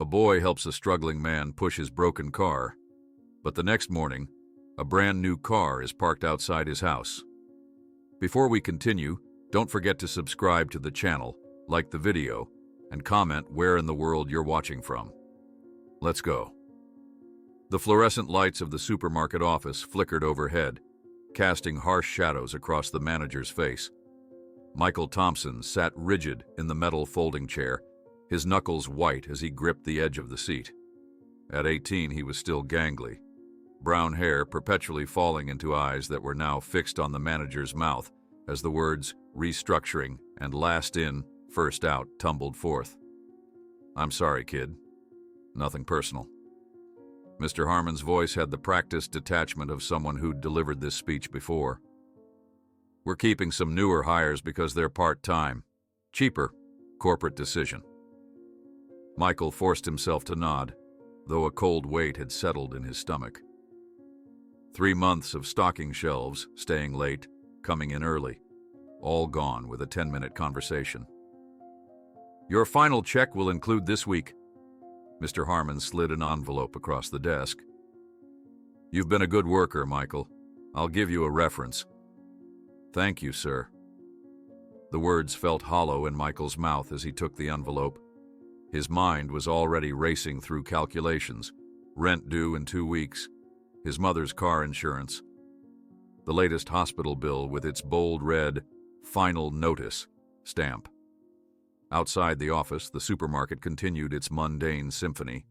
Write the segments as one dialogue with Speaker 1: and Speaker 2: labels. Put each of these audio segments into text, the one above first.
Speaker 1: A boy helps a struggling man push his broken car, but the next morning, a brand new car is parked outside his house. Before we continue, don't forget to subscribe to the channel, like the video, and comment where in the world you're watching from. Let's go. The fluorescent lights of the supermarket office flickered overhead, casting harsh shadows across the manager's face. Michael Thompson sat rigid in the metal folding chair, his knuckles white as he gripped the edge of the seat. At 18, he was still gangly, brown hair perpetually falling into eyes that were now fixed on the manager's mouth as the words restructuring and last in, first out tumbled forth. "I'm sorry, kid. Nothing personal." Mr. Harmon's voice had the practiced detachment of someone who'd delivered this speech before. "We're keeping some newer hires because they're part-time. Cheaper. Corporate decision." Michael forced himself to nod, though a cold weight had settled in his stomach. 3 months of stocking shelves, staying late, coming in early, all gone with a 10-minute conversation. "Your final check will include this week." Mr. Harmon slid an envelope across the desk. "You've been a good worker, Michael. I'll give you a reference." "Thank you, sir." The words felt hollow in Michael's mouth as he took the envelope. His mind was already racing through calculations: rent due in 2 weeks, his mother's car insurance, the latest hospital bill with its bold red "Final Notice" stamp. Outside the office, the supermarket continued its mundane symphony.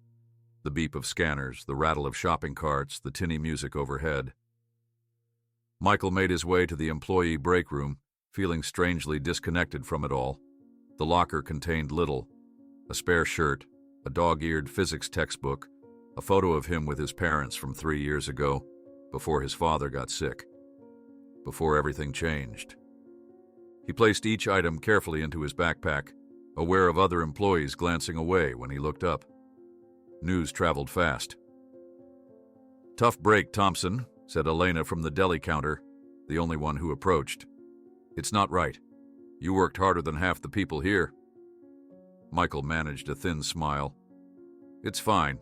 Speaker 1: The beep of scanners, the rattle of shopping carts, the tinny music overhead. Michael made his way to the employee break room, feeling strangely disconnected from it all. The locker contained little: a spare shirt, a dog-eared physics textbook, a photo of him with his parents from 3 years ago, before his father got sick, before everything changed. He placed each item carefully into his backpack, aware of other employees glancing away when he looked up. News traveled fast. "Tough break, Thompson," said Elena from the deli counter, the only one who approached. "It's not right. You worked harder than half the people here." Michael managed a thin smile. "It's fine.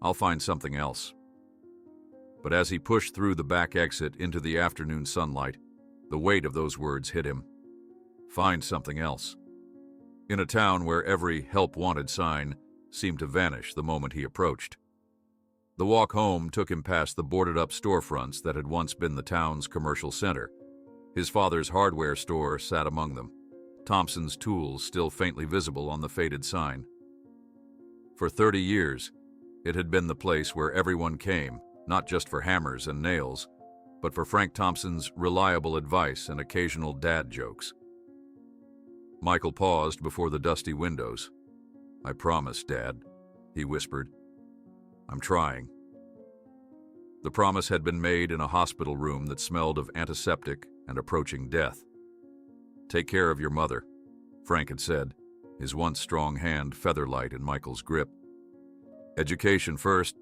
Speaker 1: I'll find something else." But as he pushed through the back exit into the afternoon sunlight, the weight of those words hit him. Find something else. In a town where every "help wanted" sign seemed to vanish the moment he approached. The walk home took him past the boarded-up storefronts that had once been the town's commercial center. His father's hardware store sat among them, Thompson's tools still faintly visible on the faded sign. For 30 years, it had been the place where everyone came, not just for hammers and nails, but for Frank Thompson's reliable advice and occasional dad jokes. Michael paused before the dusty windows. "I promise, Dad," he whispered. "I'm trying." The promise had been made in a hospital room that smelled of antiseptic and approaching death. "Take care of your mother," Frank had said, his once strong hand feather-light in Michael's grip. "Education first,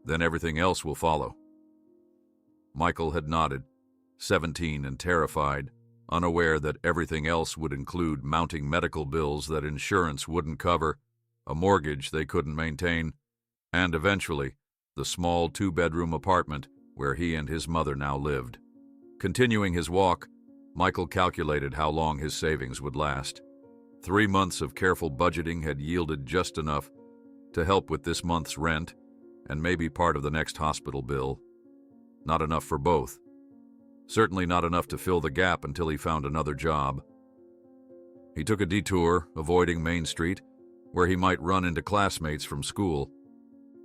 Speaker 1: then everything else will follow." Michael had nodded, 17 and terrified, unaware that everything else would include mounting medical bills that insurance wouldn't cover, a mortgage they couldn't maintain, and eventually, the small 2-bedroom apartment where he and his mother now lived. Continuing his walk, Michael calculated how long his savings would last. 3 months of careful budgeting had yielded just enough to help with this month's rent and maybe part of the next hospital bill. Not enough for both. Certainly not enough to fill the gap until he found another job. He took a detour, avoiding Main Street, where he might run into classmates from school.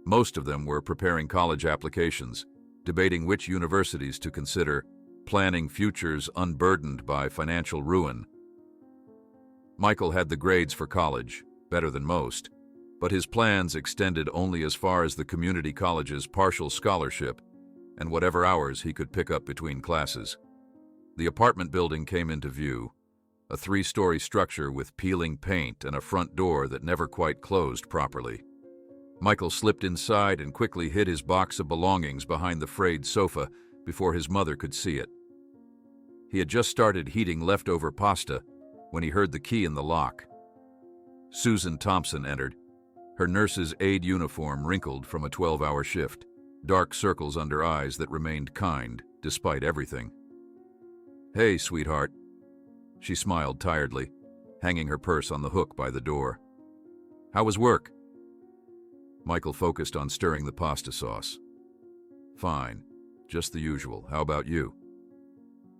Speaker 1: Most of them were preparing college applications, debating which universities to consider, planning futures unburdened by financial ruin. Michael had the grades for college, better than most, but his plans extended only as far as the community college's partial scholarship and whatever hours he could pick up between classes. The apartment building came into view, a 3-story structure with peeling paint and a front door that never quite closed properly. Michael slipped inside and quickly hid his box of belongings behind the frayed sofa before his mother could see it. He had just started heating leftover pasta when he heard the key in the lock. Susan Thompson entered, Her nurse's aide uniform wrinkled from a 12-hour shift, dark circles under eyes that remained kind despite everything. "Hey, sweetheart." She smiled tiredly, hanging her purse on the hook by the door. "How was work?" Michael focused on stirring the pasta sauce. "Fine. Just the usual. How about you?"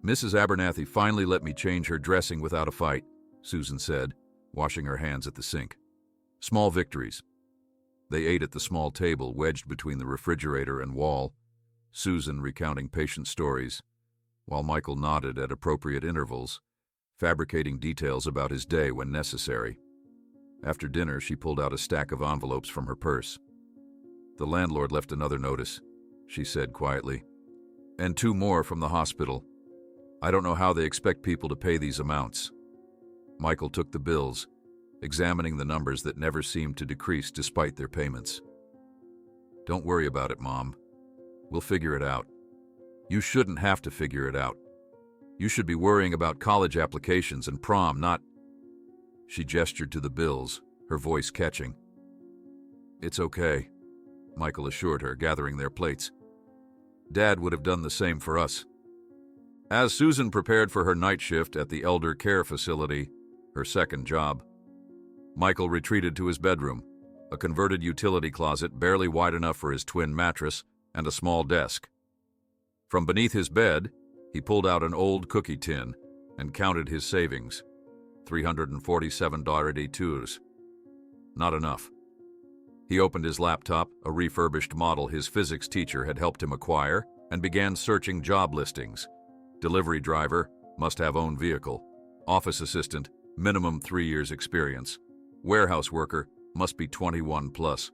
Speaker 1: "Mrs. Abernathy finally let me change her dressing without a fight," Susan said, washing her hands at the sink. "Small victories." They ate at the small table wedged between the refrigerator and wall, Susan recounting patient stories, while Michael nodded at appropriate intervals, fabricating details about his day when necessary. After dinner, she pulled out a stack of envelopes from her purse. "The landlord left another notice," she said quietly. "And 2 more from the hospital. I don't know how they expect people to pay these amounts." Michael took the bills, examining the numbers that never seemed to decrease despite their payments. "Don't worry about it, Mom. We'll figure it out." "You shouldn't have to figure it out. You should be worrying about college applications and prom, not—" She gestured to the bills, her voice catching. "It's okay," Michael assured her, gathering their plates. "Dad would have done the same for us." As Susan prepared for her night shift at the elder care facility, her second job, Michael retreated to his bedroom, a converted utility closet barely wide enough for his twin mattress and a small desk. From beneath his bed, he pulled out an old cookie tin and counted his savings, $347.82. Not enough. He opened his laptop, a refurbished model his physics teacher had helped him acquire, and began searching job listings. Delivery driver, must have own vehicle. Office assistant, minimum 3 years experience. Warehouse worker, must be 21 plus.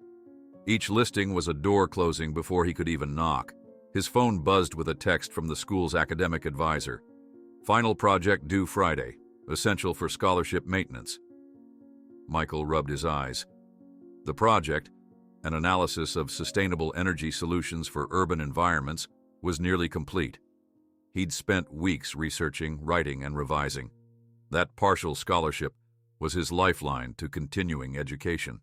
Speaker 1: Each listing was a door closing before he could even knock. His phone buzzed with a text from the school's academic advisor. "Final project due Friday. Essential for scholarship maintenance." Michael rubbed his eyes. The project, an analysis of sustainable energy solutions for urban environments, was nearly complete. He'd spent weeks researching, writing, and revising. That partial scholarship was his lifeline to continuing education.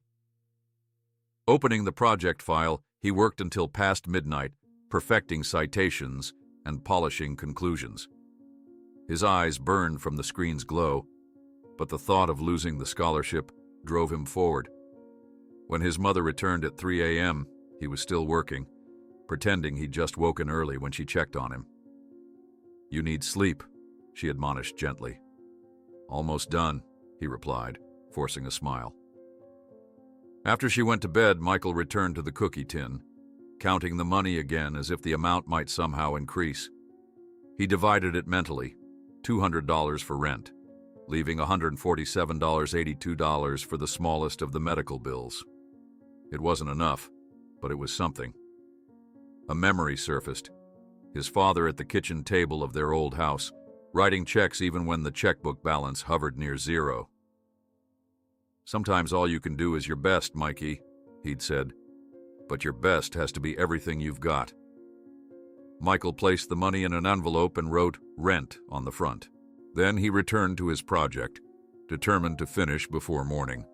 Speaker 1: Opening the project file, he worked until past midnight, perfecting citations and polishing conclusions. His eyes burned from the screen's glow, but the thought of losing the scholarship drove him forward. When his mother returned at 3 a.m., he was still working, pretending he'd just woken early when she checked on him. "You need sleep," she admonished gently. "Almost done," he replied, forcing a smile. After she went to bed, Michael returned to the cookie tin, counting the money again as if the amount might somehow increase. He divided it mentally, $200 for rent, leaving $147.82 for the smallest of the medical bills. It wasn't enough, but it was something. A memory surfaced. His father at the kitchen table of their old house, writing checks even when the checkbook balance hovered near zero. "Sometimes all you can do is your best, Mikey," he'd said. "But your best has to be everything you've got." Michael placed the money in an envelope and wrote "rent" on the front. Then he returned to his project, determined to finish before morning.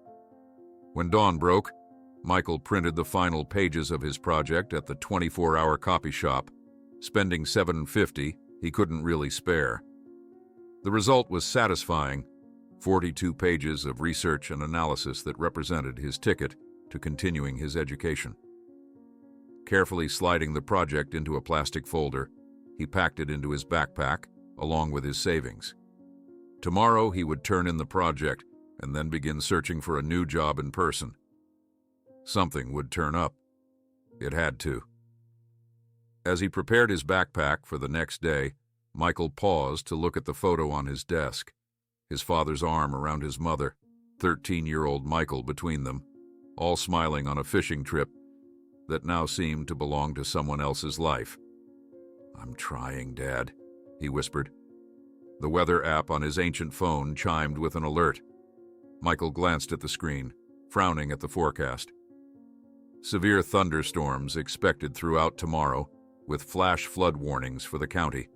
Speaker 1: When dawn broke, Michael printed the final pages of his project at the 24-hour copy shop, spending $750 he couldn't really spare. The result was satisfying, 42 pages of research and analysis that represented his ticket to continuing his education. Carefully sliding the project into a plastic folder, he packed it into his backpack, along with his savings. Tomorrow he would turn in the project and then begin searching for a new job in person. Something would turn up. It had to. As he prepared his backpack for the next day, Michael paused to look at the photo on his desk, his father's arm around his mother, 13-year-old Michael between them, all smiling on a fishing trip that now seemed to belong to someone else's life. "I'm trying, Dad," he whispered. The weather app on his ancient phone chimed with an alert. Michael glanced at the screen, frowning at the forecast. Severe thunderstorms expected throughout tomorrow, with flash flood warnings for the county.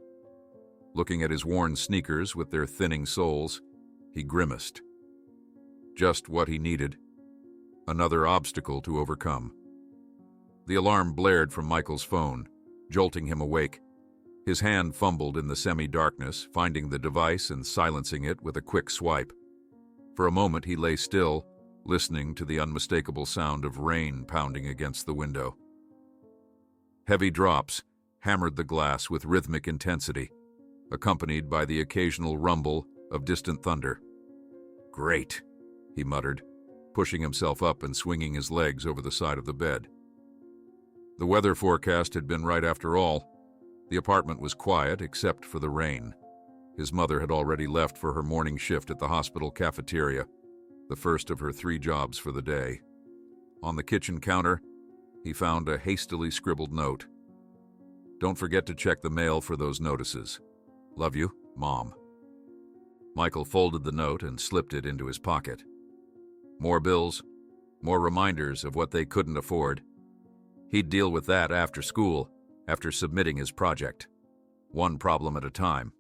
Speaker 1: Looking at his worn sneakers with their thinning soles, he grimaced. Just what he needed. another obstacle to overcome. The alarm blared from Michael's phone, jolting him awake. His hand fumbled in the semi-darkness, finding the device and silencing it with a quick swipe. For a moment he lay still, listening to the unmistakable sound of rain pounding against the window. Heavy drops hammered the glass with rhythmic intensity, accompanied by the occasional rumble of distant thunder. "Great," he muttered, pushing himself up and swinging his legs over the side of the bed. The weather forecast had been right after all. The apartment was quiet except for the rain. His mother had already left for her morning shift at the hospital cafeteria, the first of her 3 jobs for the day. On the kitchen counter, he found a hastily scribbled note. "Don't forget to check the mail for those notices. Love you, Mom." Michael folded the note and slipped it into his pocket. More bills, more reminders of what they couldn't afford. He'd deal with that after school, after submitting his project, one problem at a time.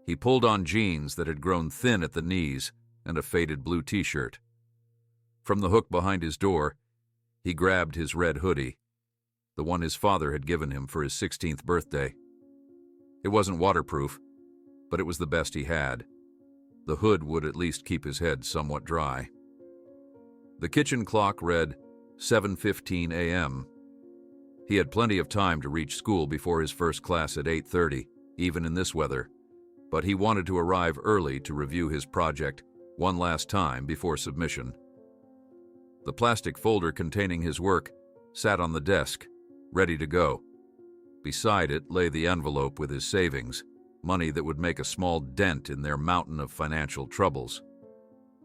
Speaker 1: He pulled on jeans that had grown thin at the knees and a faded blue t-shirt. From the hook behind his door, he grabbed his red hoodie, the one his father had given him for his 16th birthday. It wasn't waterproof, but it was the best he had. The hood would at least keep his head somewhat dry. The kitchen clock read 7:15 a.m. He had plenty of time to reach school before his first class at 8:30, even in this weather, but he wanted to arrive early to review his project one last time before submission. The plastic folder containing his work sat on the desk, ready to go. Beside it lay the envelope with his savings, money that would make a small dent in their mountain of financial troubles.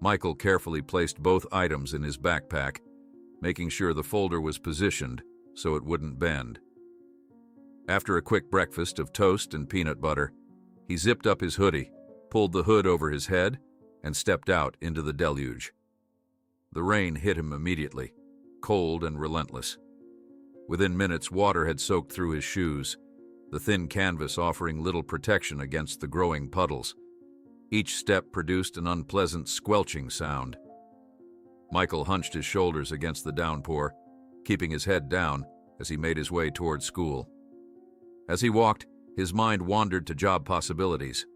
Speaker 1: Michael carefully placed both items in his backpack, making sure the folder was positioned so it wouldn't bend. After a quick breakfast of toast and peanut butter, he zipped up his hoodie, pulled the hood over his head, and stepped out into the deluge. The rain hit him immediately, cold and relentless. Within minutes, water had soaked through his shoes, the thin canvas offering little protection against the growing puddles. Each step produced an unpleasant squelching sound. Michael hunched his shoulders against the downpour, keeping his head down as he made his way toward school. As he walked, his mind wandered to job possibilities.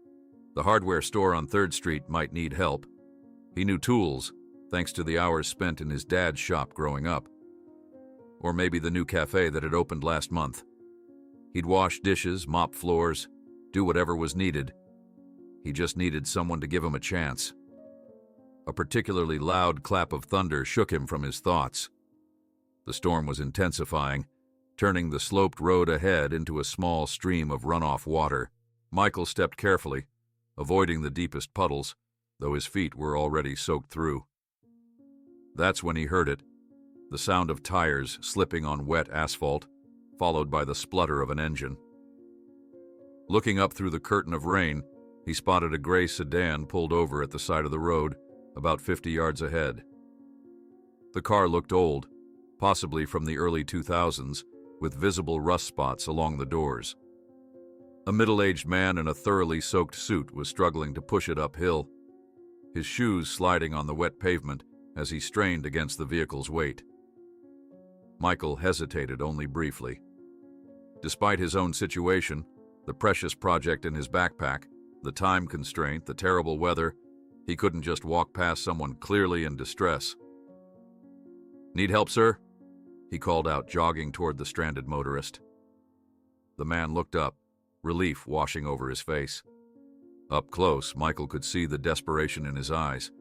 Speaker 1: The hardware store on 3rd Street might need help. He knew tools, thanks to the hours spent in his dad's shop growing up. Or maybe the new cafe that had opened last month. He'd wash dishes, mop floors, do whatever was needed. He just needed someone to give him a chance. A particularly loud clap of thunder shook him from his thoughts. The storm was intensifying, turning the sloped road ahead into a small stream of runoff water. Michael stepped carefully, avoiding the deepest puddles, though his feet were already soaked through. That's when he heard it, the sound of tires slipping on wet asphalt, followed by the splutter of an engine. Looking up through the curtain of rain, he spotted a gray sedan pulled over at the side of the road, about 50 yards ahead. The car looked old, possibly from the early 2000s, with visible rust spots along the doors. A middle-aged man in a thoroughly soaked suit was struggling to push it uphill, his shoes sliding on the wet pavement as he strained against the vehicle's weight. Michael hesitated only briefly. Despite his own situation, the precious project in his backpack, the time constraint, the terrible weather, he couldn't just walk past someone clearly in distress. "Need help, sir?" he called out, jogging toward the stranded motorist. The man looked up, relief washing over his face. Up close, Michael could see the desperation in his eyes.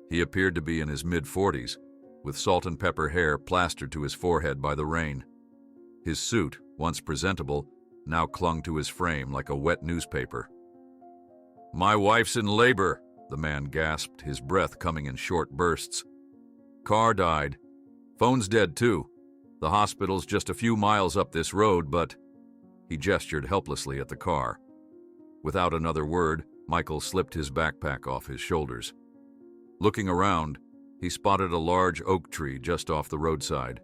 Speaker 1: He appeared to be in his mid-40s, with salt and pepper hair plastered to his forehead by the rain. His suit, once presentable, now clung to his frame like a wet newspaper. "My wife's in labor," the man gasped, his breath coming in short bursts. "Car died. Phone's dead too. The hospital's just a few miles up this road, but—" He gestured helplessly at the car. Without another word, Michael slipped his backpack off his shoulders. Looking around, he spotted a large oak tree just off the roadside.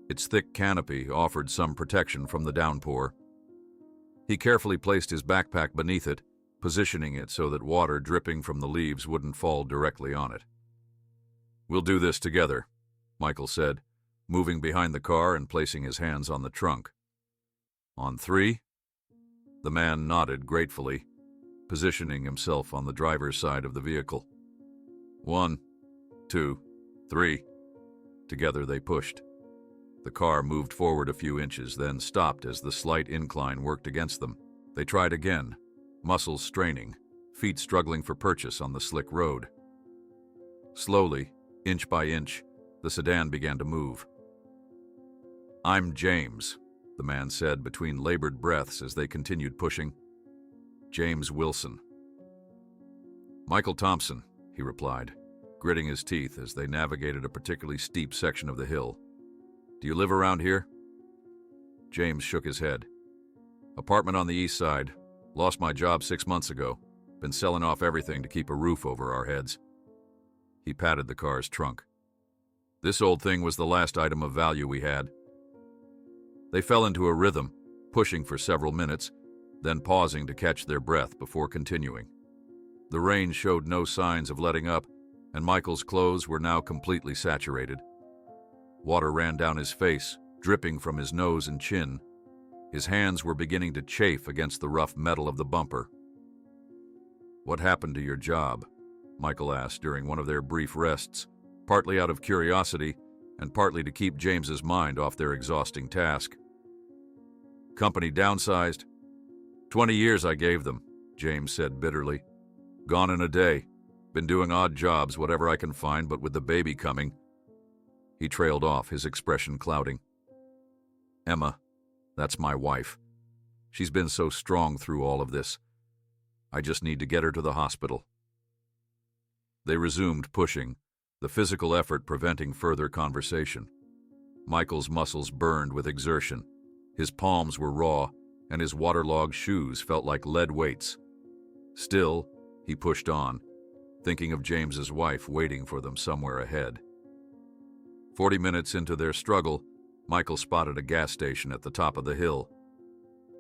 Speaker 1: Its thick canopy offered some protection from the downpour. He carefully placed his backpack beneath it, positioning it so that water dripping from the leaves wouldn't fall directly on it. "We'll do this together," Michael said, moving behind the car and placing his hands on the trunk. "On three?" The man nodded gratefully, positioning himself on the driver's side of the vehicle. 1, 2, 3. Together they pushed. The car moved forward a few inches, then stopped as the slight incline worked against them. They tried again, muscles straining, feet struggling for purchase on the slick road. Slowly, inch by inch, the sedan began to move. "I'm James," the man said between labored breaths as they continued pushing. "James Wilson." "Michael Thompson," he replied, gritting his teeth as they navigated a particularly steep section of the hill. "Do you live around here?" James shook his head. "Apartment on the east side. Lost my job 6 months ago. Been selling off everything to keep a roof over our heads." He patted the car's trunk. "This old thing was the last item of value we had." They fell into a rhythm, pushing for several minutes, then pausing to catch their breath before continuing. The rain showed no signs of letting up, and Michael's clothes were now completely saturated. Water ran down his face, dripping from his nose and chin. His hands were beginning to chafe against the rough metal of the bumper. "What happened to your job?" Michael asked during one of their brief rests, partly out of curiosity and partly to keep James's mind off their exhausting task. "Company downsized. 20 years I gave them," James said bitterly. "Gone in a day. Been doing odd jobs, whatever I can find, but with the baby coming..." He trailed off, his expression clouding. "Emma, that's my wife. She's been so strong through all of this. I just need to get her to the hospital." They resumed pushing, the physical effort preventing further conversation. Michael's muscles burned with exertion. His palms were raw, and his waterlogged shoes felt like lead weights. Still, he pushed on, thinking of James's wife waiting for them somewhere ahead. 40 minutes into their struggle, Michael spotted a gas station at the top of the hill.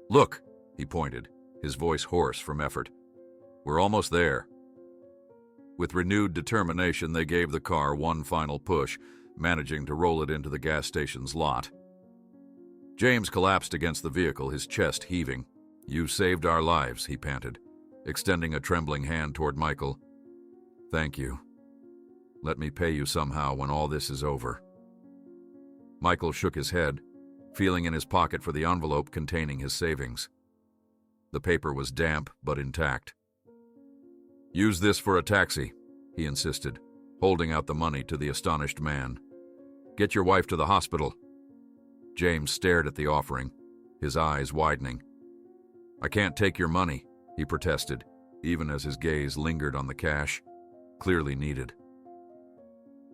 Speaker 1: "Look," he pointed, his voice hoarse from effort. "We're almost there." With renewed determination, they gave the car one final push, managing to roll it into the gas station's lot. James collapsed against the vehicle, his chest heaving. "You saved our lives," he panted, extending a trembling hand toward Michael. "Thank you. Let me pay you somehow when all this is over." Michael shook his head, feeling in his pocket for the envelope containing his savings. The paper was damp but intact. "Use this for a taxi," he insisted, holding out the money to the astonished man. "Get your wife to the hospital." James stared at the offering, his eyes widening. "I can't take your money," he protested, even as his gaze lingered on the cash, clearly needed.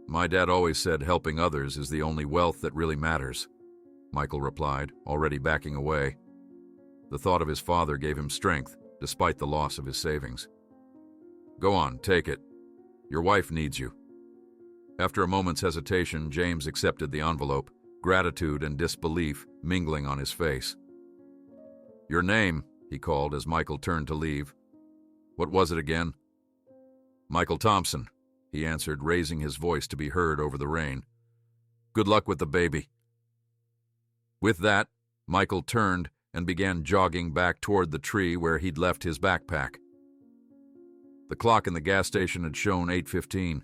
Speaker 1: "My dad always said helping others is the only wealth that really matters," Michael replied, already backing away. The thought of his father gave him strength, despite the loss of his savings. "Go on, take it. Your wife needs you." After a moment's hesitation, James accepted the envelope, gratitude and disbelief mingling on his face. "Your name," he called as Michael turned to leave. "What was it again?" "Michael Thompson," he answered, raising his voice to be heard over the rain. "Good luck with the baby." With that, Michael turned and began jogging back toward the tree where he'd left his backpack. The clock in the gas station had shown 8:15.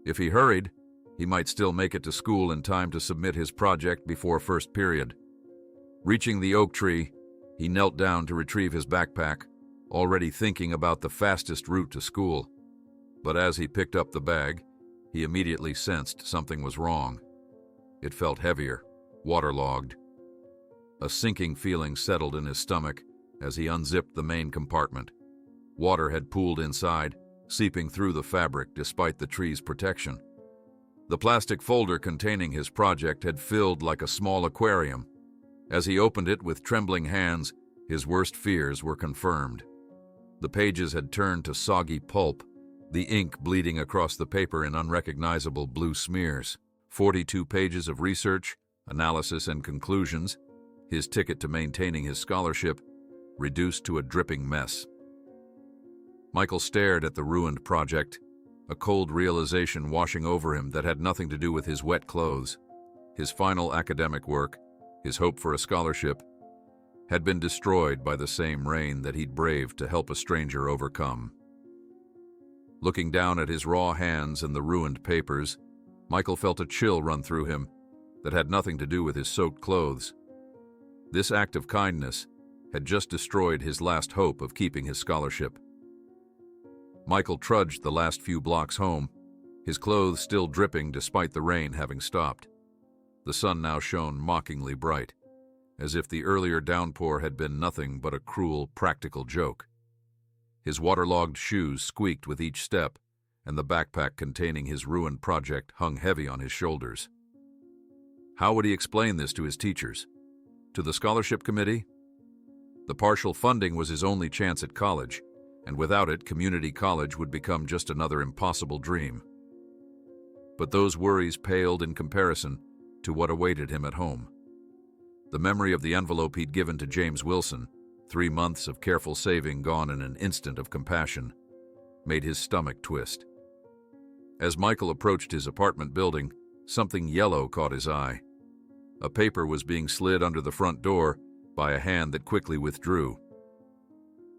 Speaker 1: If he hurried, he might still make it to school in time to submit his project before first period. Reaching the oak tree, he knelt down to retrieve his backpack, already thinking about the fastest route to school. But as he picked up the bag, he immediately sensed something was wrong. It felt heavier, waterlogged. A sinking feeling settled in his stomach as he unzipped the main compartment. Water had pooled inside, seeping through the fabric despite the tree's protection. The plastic folder containing his project had filled like a small aquarium. As he opened it with trembling hands, his worst fears were confirmed. The pages had turned to soggy pulp, the ink bleeding across the paper in unrecognizable blue smears. 42 pages of research, analysis, and conclusions, his ticket to maintaining his scholarship, reduced to a dripping mess. Michael stared at the ruined project, a cold realization washing over him that had nothing to do with his wet clothes. His final academic work, his hope for a scholarship, had been destroyed by the same rain that he'd braved to help a stranger overcome. Looking down at his raw hands and the ruined papers, Michael felt a chill run through him that had nothing to do with his soaked clothes. This act of kindness had just destroyed his last hope of keeping his scholarship. Michael trudged the last few blocks home, his clothes still dripping despite the rain having stopped. The sun now shone mockingly bright, as if the earlier downpour had been nothing but a cruel, practical joke. His waterlogged shoes squeaked with each step, and the backpack containing his ruined project hung heavy on his shoulders. How would he explain this to his teachers? To the scholarship committee? The partial funding was his only chance at college, and without it, community college would become just another impossible dream. But those worries paled in comparison to what awaited him at home. The memory of the envelope he'd given to James Wilson, 3 months of careful saving gone in an instant of compassion, made his stomach twist. As Michael approached his apartment building, something yellow caught his eye. A paper was being slid under the front door by a hand that quickly withdrew.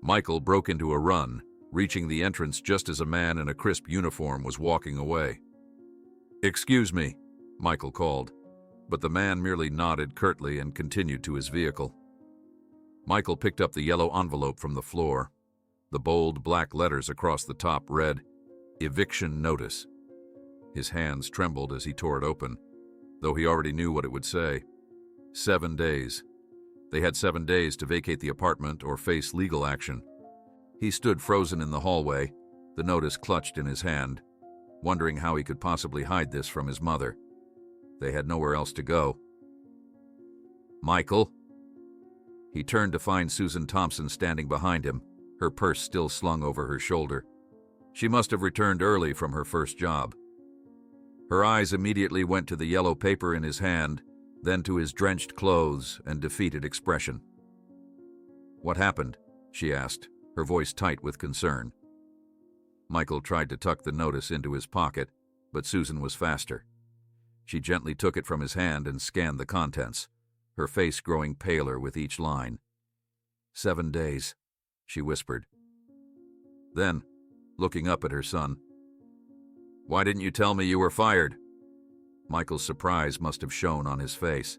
Speaker 1: Michael broke into a run, reaching the entrance just as a man in a crisp uniform was walking away. "Excuse me," Michael called, but the man merely nodded curtly and continued to his vehicle. Michael picked up the yellow envelope from the floor. The bold black letters across the top read, "Eviction Notice." His hands trembled as he tore it open, though he already knew what it would say. 7 days. They had 7 days to vacate the apartment or face legal action. He stood frozen in the hallway, the notice clutched in his hand, wondering how he could possibly hide this from his mother. They had nowhere else to go. "Michael?" He turned to find Susan Thompson standing behind him, her purse still slung over her shoulder. She must have returned early from her first job. Her eyes immediately went to the yellow paper in his hand, then to his drenched clothes and defeated expression. "What happened?" she asked, her voice tight with concern. Michael tried to tuck the notice into his pocket, but Susan was faster. She gently took it from his hand and scanned the contents, her face growing paler with each line. 7 days, she whispered. Then, looking up at her son, "Why didn't you tell me you were fired?" Michael's surprise must have shown on his face.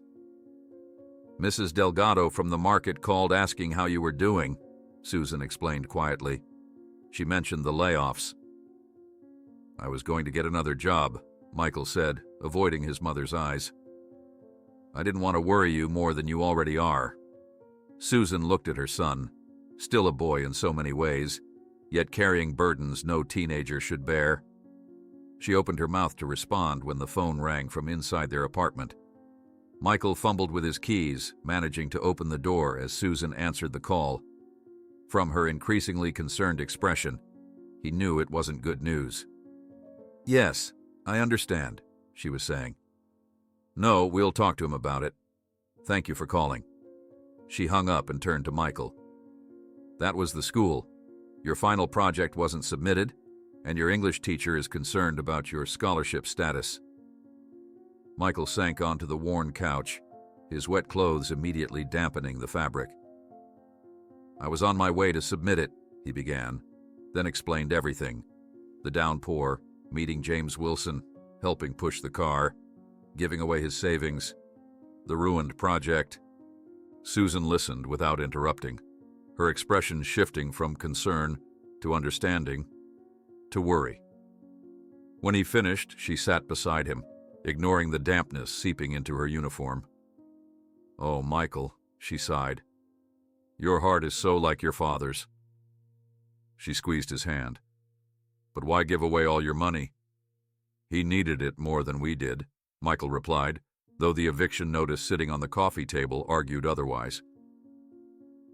Speaker 1: "Mrs. Delgado from the market called asking how you were doing," Susan explained quietly. She mentioned the layoffs. "I was going to get another job," Michael said, avoiding his mother's eyes. "I didn't want to worry you more than you already are." Susan looked at her son, still a boy in so many ways, yet carrying burdens no teenager should bear. She opened her mouth to respond when the phone rang from inside their apartment. Michael fumbled with his keys, managing to open the door as Susan answered the call. From her increasingly concerned expression, he knew it wasn't good news. "Yes, I understand," she was saying. "No, we'll talk to him about it. Thank you for calling." She hung up and turned to Michael. "That was the school. Your final project wasn't submitted, and your English teacher is concerned about your scholarship status." Michael sank onto the worn couch, his wet clothes immediately dampening the fabric. "I was on my way to submit it," he began, then explained everything. The downpour, meeting James Wilson, helping push the car, giving away his savings, the ruined project. Susan listened without interrupting, her expression shifting from concern to understanding to worry. When he finished, she sat beside him, ignoring the dampness seeping into her uniform. "Oh, Michael," she sighed. "Your heart is so like your father's." She squeezed his hand. "But why give away all your money?" "He needed it more than we did," Michael replied, though the eviction notice sitting on the coffee table argued otherwise.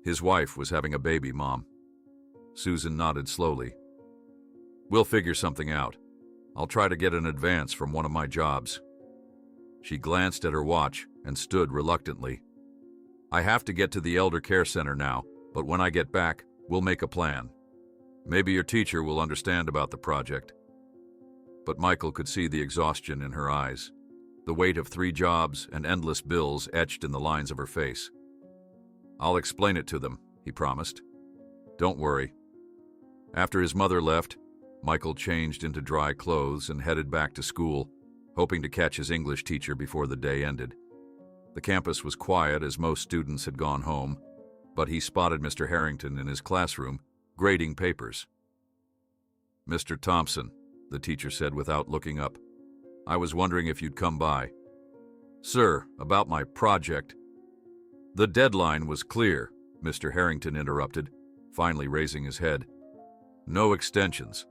Speaker 1: "His wife was having a baby, Mom." Susan nodded slowly. "We'll figure something out. I'll try to get an advance from one of my jobs." She glanced at her watch and stood reluctantly. "I have to get to the elder care center now, but when I get back, we'll make a plan. Maybe your teacher will understand about the project." but Michael could see the exhaustion in her eyes, the weight of 3 jobs and endless bills etched in the lines of her face. "I'll explain it to them," he promised. "Don't worry." After his mother left, Michael changed into dry clothes and headed back to school, hoping to catch his English teacher before the day ended. The campus was quiet as most students had gone home, but he spotted Mr. Harrington in his classroom, grading papers. "Mr. Thompson," the teacher said without looking up, "I was wondering if you'd come by." "Sir, about my project." "The deadline was clear," Mr. Harrington interrupted, finally raising his head. "No extensions."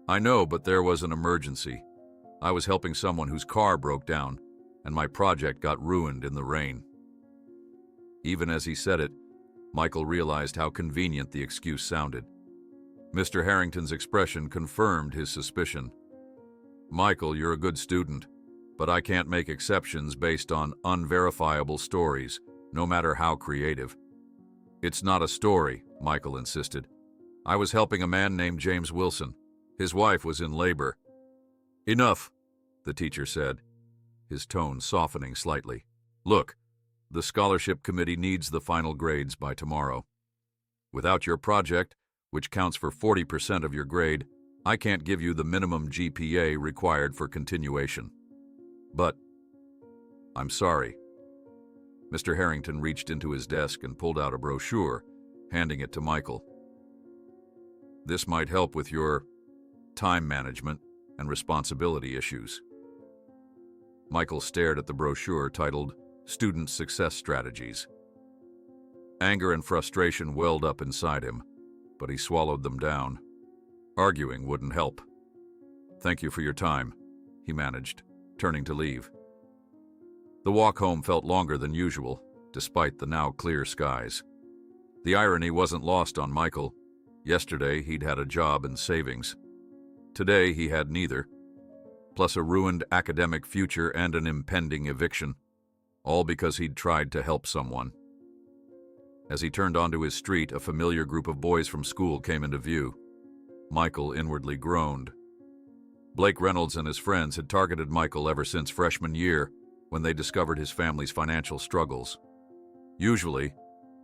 Speaker 1: "I know, but there was an emergency. I was helping someone whose car broke down, and my project got ruined in the rain." Even as he said it, Michael realized how convenient the excuse sounded. Mr. Harrington's expression confirmed his suspicion. "Michael, you're a good student, but I can't make exceptions based on unverifiable stories, no matter how creative." "It's not a story," Michael insisted. "I was helping a man named James Wilson. His wife was in labor." "Enough," the teacher said, his tone softening slightly. "Look, the scholarship committee needs the final grades by tomorrow. Without your project, which counts for 40% of your grade, I can't give you the minimum GPA required for continuation. But I'm sorry." Mr. Harrington reached into his desk and pulled out a brochure, handing it to Michael. "This might help with your time management and responsibility issues." Michael stared at the brochure titled Student Success Strategies. Anger and frustration welled up inside him, but he swallowed them down. Arguing wouldn't help. "Thank you for your time," he managed, turning to leave. The walk home felt longer than usual, despite the now clear skies. The irony wasn't lost on Michael. Yesterday, he'd had a job and savings. Today, he had neither, plus a ruined academic future and an impending eviction, all because he'd tried to help someone. As he turned onto his street, a familiar group of boys from school came into view. Michael inwardly groaned. Blake Reynolds and his friends had targeted Michael ever since freshman year, when they discovered his family's financial struggles. Usually,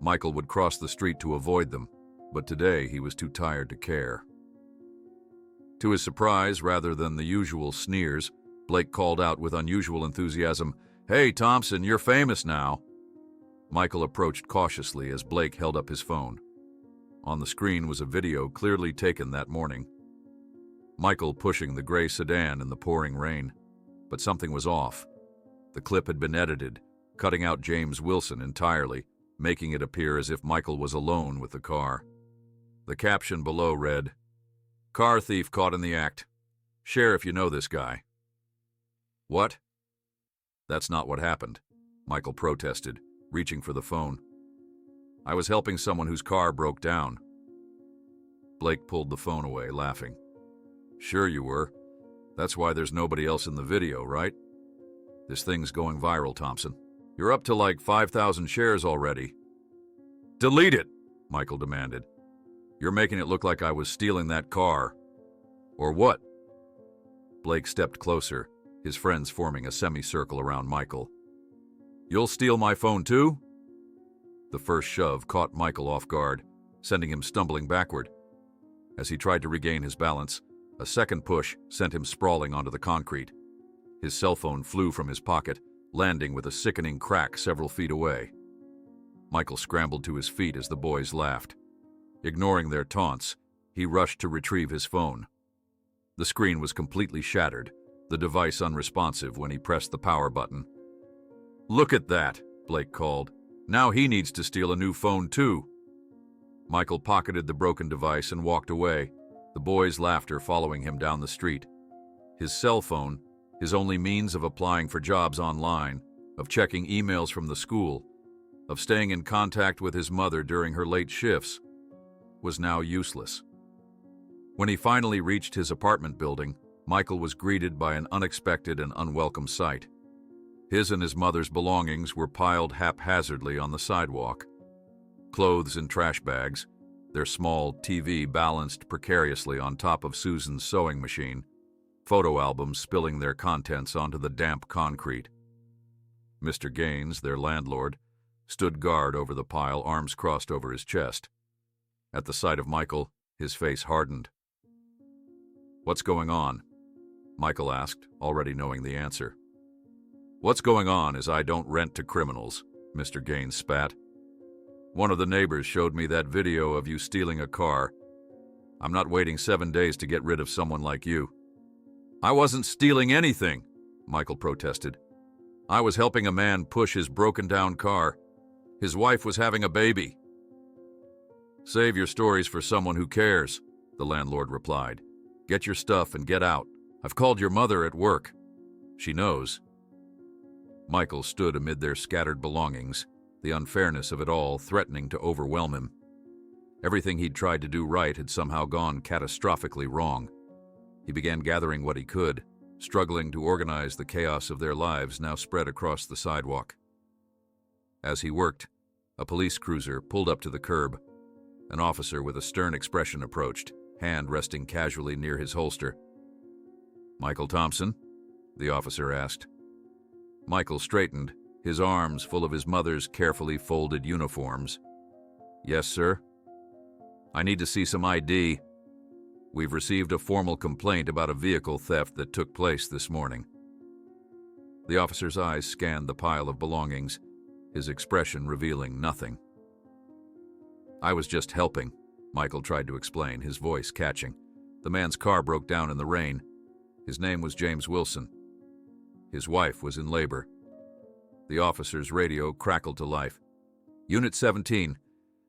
Speaker 1: Michael would cross the street to avoid them, but today he was too tired to care. To his surprise, rather than the usual sneers, Blake called out with unusual enthusiasm, "Hey, Thompson, you're famous now." Michael approached cautiously as Blake held up his phone. On the screen was a video clearly taken that morning. Michael pushing the gray sedan in the pouring rain. But something was off. The clip had been edited, cutting out James Wilson entirely, making it appear as if Michael was alone with the car. The caption below read, "Car thief caught in the act. Share if you know this guy." "What?" "That's not what happened," Michael protested, reaching for the phone. "I was helping someone whose car broke down." Blake pulled the phone away, laughing. "Sure you were. That's why there's nobody else in the video, right? This thing's going viral, Thompson. You're up to like 5,000 shares already." "Delete it," Michael demanded. "You're making it look like I was stealing that car." "Or what?" Blake stepped closer, his friends forming a semicircle around Michael. "You'll steal my phone too?" The first shove caught Michael off guard, sending him stumbling backward. As he tried to regain his balance, a second push sent him sprawling onto the concrete. His cell phone flew from his pocket, landing with a sickening crack several feet away. Michael scrambled to his feet as the boys laughed. Ignoring their taunts, he rushed to retrieve his phone. The screen was completely shattered, the device unresponsive when he pressed the power button. "Look at that," Blake called. "Now he needs to steal a new phone too." Michael pocketed the broken device and walked away, the boys' laughter following him down the street. His cell phone, his only means of applying for jobs online, of checking emails from the school, of staying in contact with his mother during her late shifts, was now useless. When he finally reached his apartment building, Michael was greeted by an unexpected and unwelcome sight. His and his mother's belongings were piled haphazardly on the sidewalk. Clothes in trash bags, their small TV balanced precariously on top of Susan's sewing machine. photo albums spilling their contents onto the damp concrete. Mr. Gaines, their landlord, stood guard over the pile, arms crossed over his chest. At the sight of Michael, his face hardened. "What's going on?" Michael asked, already knowing the answer. "What's going on is I don't rent to criminals," Mr. Gaines spat. "One of the neighbors showed me that video of you stealing a car. I'm not waiting 7 days to get rid of someone like you." "I wasn't stealing anything," Michael protested. "I was helping a man push his broken-down car. His wife was having a baby." "Save your stories for someone who cares," the landlord replied. "Get your stuff and get out. I've called your mother at work. She knows." Michael stood amid their scattered belongings, the unfairness of it all threatening to overwhelm him. Everything he'd tried to do right had somehow gone catastrophically wrong. He began gathering what he could, struggling to organize the chaos of their lives now spread across the sidewalk. As he worked, a police cruiser pulled up to the curb. An officer with a stern expression approached, hand resting casually near his holster. "Michael Thompson?" the officer asked. Michael straightened, his arms full of his mother's carefully folded uniforms. "Yes, sir." "I need to see some ID. We've received a formal complaint about a vehicle theft that took place this morning." The officer's eyes scanned the pile of belongings, his expression revealing nothing. "I was just helping," Michael tried to explain, his voice catching. "The man's car broke down in the rain. His name was James Wilson. His wife was in labor." The officer's radio crackled to life. "Unit 17,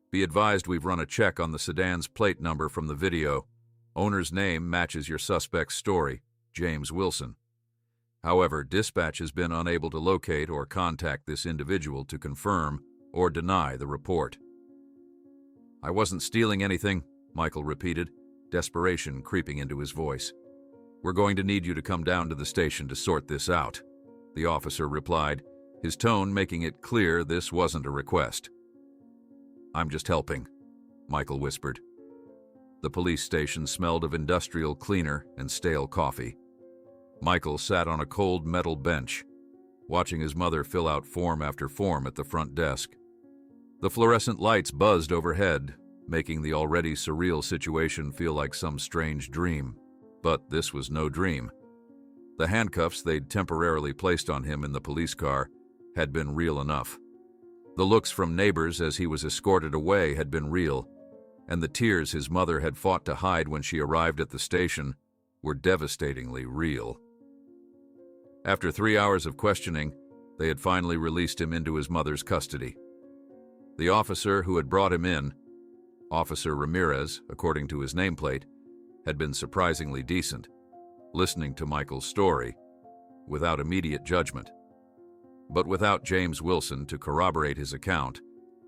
Speaker 1: be advised we've run a check on the sedan's plate number from the video. Owner's name matches your suspect's story, James Wilson. However, dispatch has been unable to locate or contact this individual to confirm or deny the report." "I wasn't stealing anything," Michael repeated, desperation creeping into his voice. "We're going to need you to come down to the station to sort this out," the officer replied, his tone making it clear this wasn't a request. "I'm just helping," Michael whispered. The police station smelled of industrial cleaner and stale coffee. Michael sat on a cold metal bench, watching his mother fill out form after form at the front desk. The fluorescent lights buzzed overhead, making the already surreal situation feel like some strange dream. But this was no dream. The handcuffs they'd temporarily placed on him in the police car had been real enough. The looks from neighbors as he was escorted away had been real, and the tears his mother had fought to hide when she arrived at the station were devastatingly real. After 3 hours of questioning, they had finally released him into his mother's custody. The officer who had brought him in, Officer Ramirez, according to his nameplate, had been surprisingly decent, listening to Michael's story without immediate judgment. But without James Wilson to corroborate his account,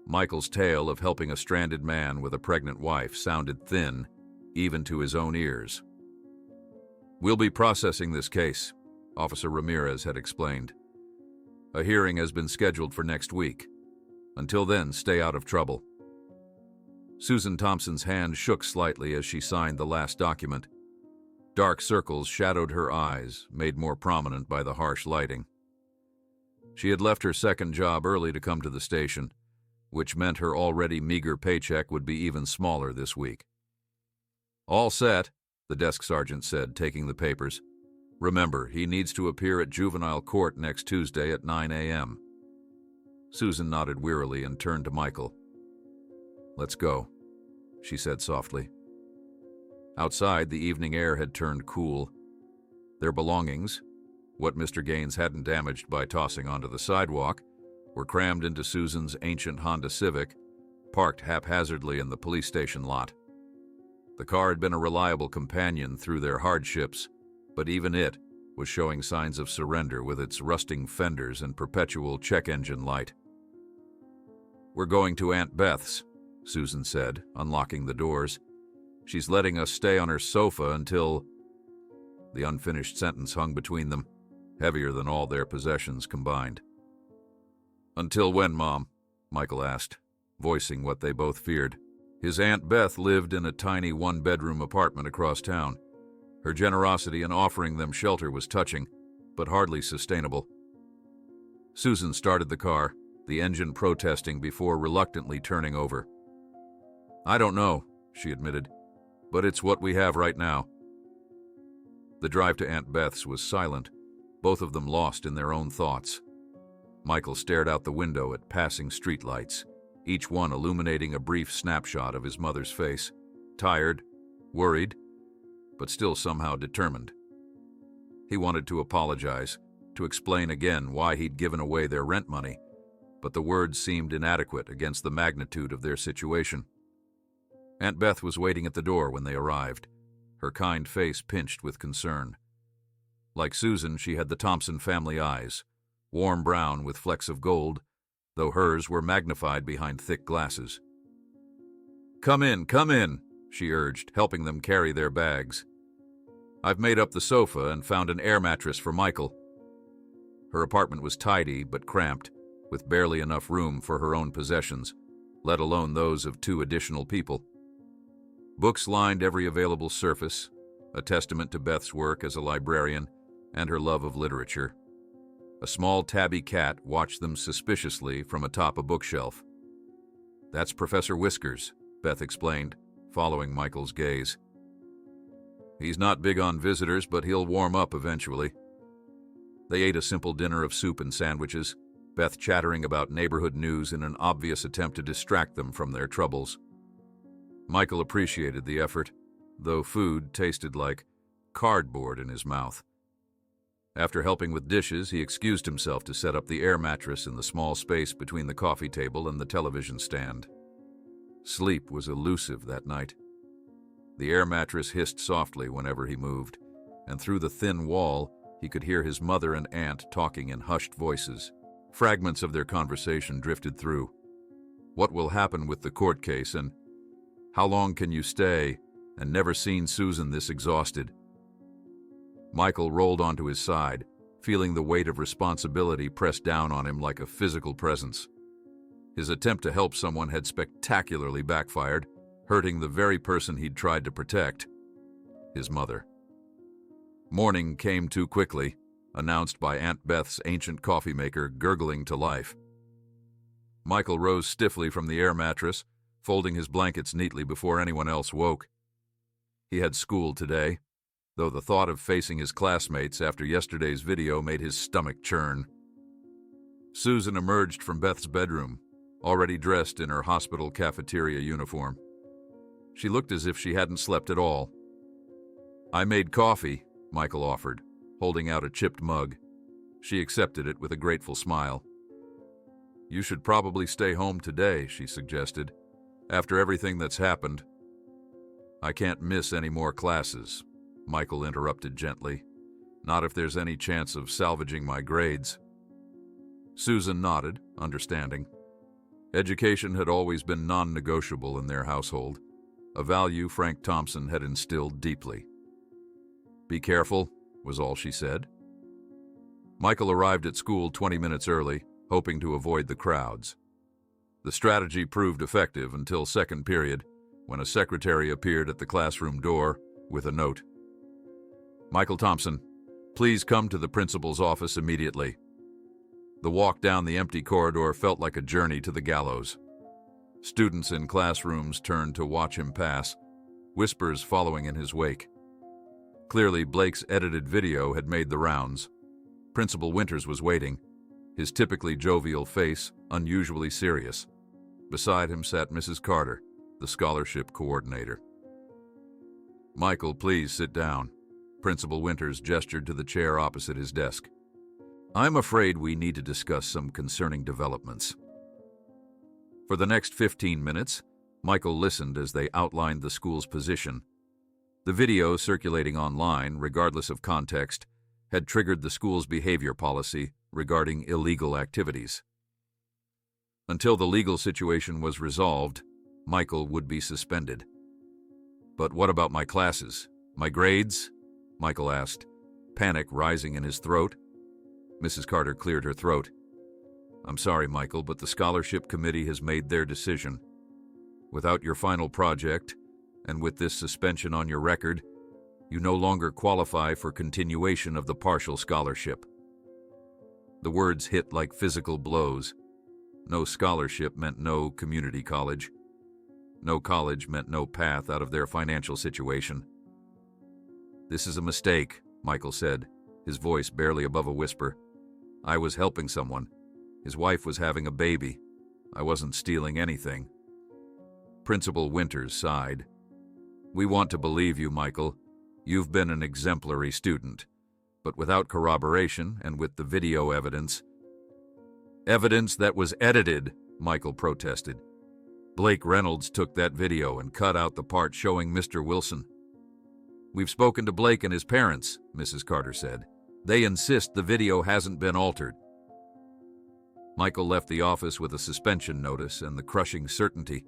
Speaker 1: Michael's tale of helping a stranded man with a pregnant wife sounded thin, even to his own ears. "We'll be processing this case," Officer Ramirez had explained. "A hearing has been scheduled for next week. Until then, stay out of trouble." Susan Thompson's hand shook slightly as she signed the last document. Dark circles shadowed her eyes, made more prominent by the harsh lighting. She had left her second job early to come to the station, which meant her already meager paycheck would be even smaller this week. "All set," the desk sergeant said, taking the papers. "Remember, he needs to appear at juvenile court next Tuesday at 9 a.m. Susan nodded wearily and turned to Michael. "Let's go," she said softly. Outside, the evening air had turned cool. Their belongings, what Mr. Gaines hadn't damaged by tossing onto the sidewalk, were crammed into Susan's ancient Honda Civic, parked haphazardly in the police station lot. The car had been a reliable companion through their hardships, but even it was showing signs of surrender with its rusting fenders and perpetual check engine light. "We're going to Aunt Beth's," Susan said, unlocking the doors. "She's letting us stay on her sofa until—" The unfinished sentence hung between them, heavier than all their possessions combined. "Until when, Mom?" Michael asked, voicing what they both feared. His Aunt Beth lived in a tiny one-bedroom apartment across town. Her generosity in offering them shelter was touching, but hardly sustainable. Susan started the car, the engine protesting before reluctantly turning over. "I don't know," she admitted, "but it's what we have right now." The drive to Aunt Beth's was silent, both of them lost in their own thoughts. Michael stared out the window at passing streetlights, each one illuminating a brief snapshot of his mother's face, tired, worried, but still somehow determined. He wanted to apologize, to explain again why he'd given away their rent money, but the words seemed inadequate against the magnitude of their situation. Aunt Beth was waiting at the door when they arrived, her kind face pinched with concern. Like Susan, she had the Thompson family eyes, warm brown with flecks of gold, though hers were magnified behind thick glasses. Come in," she urged, helping them carry their bags. "I've made up the sofa and found an air mattress for Michael." Her apartment was tidy but cramped, with barely enough room for her own possessions, let alone those of 2 additional people. Books lined every available surface, a testament to Beth's work as a librarian and her love of literature. A small tabby cat watched them suspiciously from atop a bookshelf. "That's Professor Whiskers," Beth explained, following Michael's gaze. "He's not big on visitors, but he'll warm up eventually." They ate a simple dinner of soup and sandwiches, Beth chattering about neighborhood news in an obvious attempt to distract them from their troubles. Michael appreciated the effort, though food tasted like cardboard in his mouth. After helping with dishes, he excused himself to set up the air mattress in the small space between the coffee table and the television stand. Sleep was elusive that night. The air mattress hissed softly whenever he moved, and through the thin wall, he could hear his mother and aunt talking in hushed voices. Fragments of their conversation drifted through. What will happen with the court case, and how long can you stay, and never seen Susan this exhausted. Michael rolled onto his side, feeling the weight of responsibility press down on him like a physical presence. His attempt to help someone had spectacularly backfired, hurting the very person he'd tried to protect, his mother. Morning came too quickly, announced by Aunt Beth's ancient coffee maker gurgling to life. Michael rose stiffly from the air mattress, folding his blankets neatly before anyone else woke. He had school today, though the thought of facing his classmates after yesterday's video made his stomach churn. Susan emerged from Beth's bedroom, already dressed in her hospital cafeteria uniform. She looked as if she hadn't slept at all. "I made coffee," Michael offered, holding out a chipped mug. She accepted it with a grateful smile. "You should probably stay home today," she suggested, "after everything that's happened." "I can't miss any more classes," Michael interrupted gently. "Not if there's any chance of salvaging my grades." Susan nodded, understanding. Education had always been non-negotiable in their household, a value Frank Thompson had instilled deeply. "Be careful," was all she said. Michael arrived at school 20 minutes early, hoping to avoid the crowds. The strategy proved effective until second period, when a secretary appeared at the classroom door with a note. "Michael Thompson, please come to the principal's office immediately." The walk down the empty corridor felt like a journey to the gallows. Students in classrooms turned to watch him pass, whispers following in his wake. Clearly, Blake's edited video had made the rounds. Principal Winters was waiting, his typically jovial face unusually serious. Beside him sat Mrs. Carter, the scholarship coordinator. "Michael, please sit down." Principal Winters gestured to the chair opposite his desk. "I'm afraid we need to discuss some concerning developments." For the next 15 minutes, Michael listened as they outlined the school's position. The video circulating online, regardless of context, had triggered the school's behavior policy regarding illegal activities. Until the legal situation was resolved, Michael would be suspended. "But what about my classes? My grades?" Michael asked, panic rising in his throat. Mrs. Carter cleared her throat. "I'm sorry, Michael, but the scholarship committee has made their decision. Without your final project, and with this suspension on your record, You no longer qualify for continuation of the partial scholarship. The words hit like physical blows. No scholarship meant no community college. No college meant no path out of their financial situation. "This is a mistake," Michael said, his voice barely above a whisper. "I was helping someone. His wife was having a baby. I wasn't stealing anything." Principal Winters sighed. "We want to believe you, Michael. You've been an exemplary student. But without corroboration and with the video evidence—" "Evidence that was edited," Michael protested. "Blake Reynolds took that video and cut out the part showing Mr. Wilson." "We've spoken to Blake and his parents," Mrs. Carter said. "They insist the video hasn't been altered." Michael left the office with a suspension notice and the crushing certainty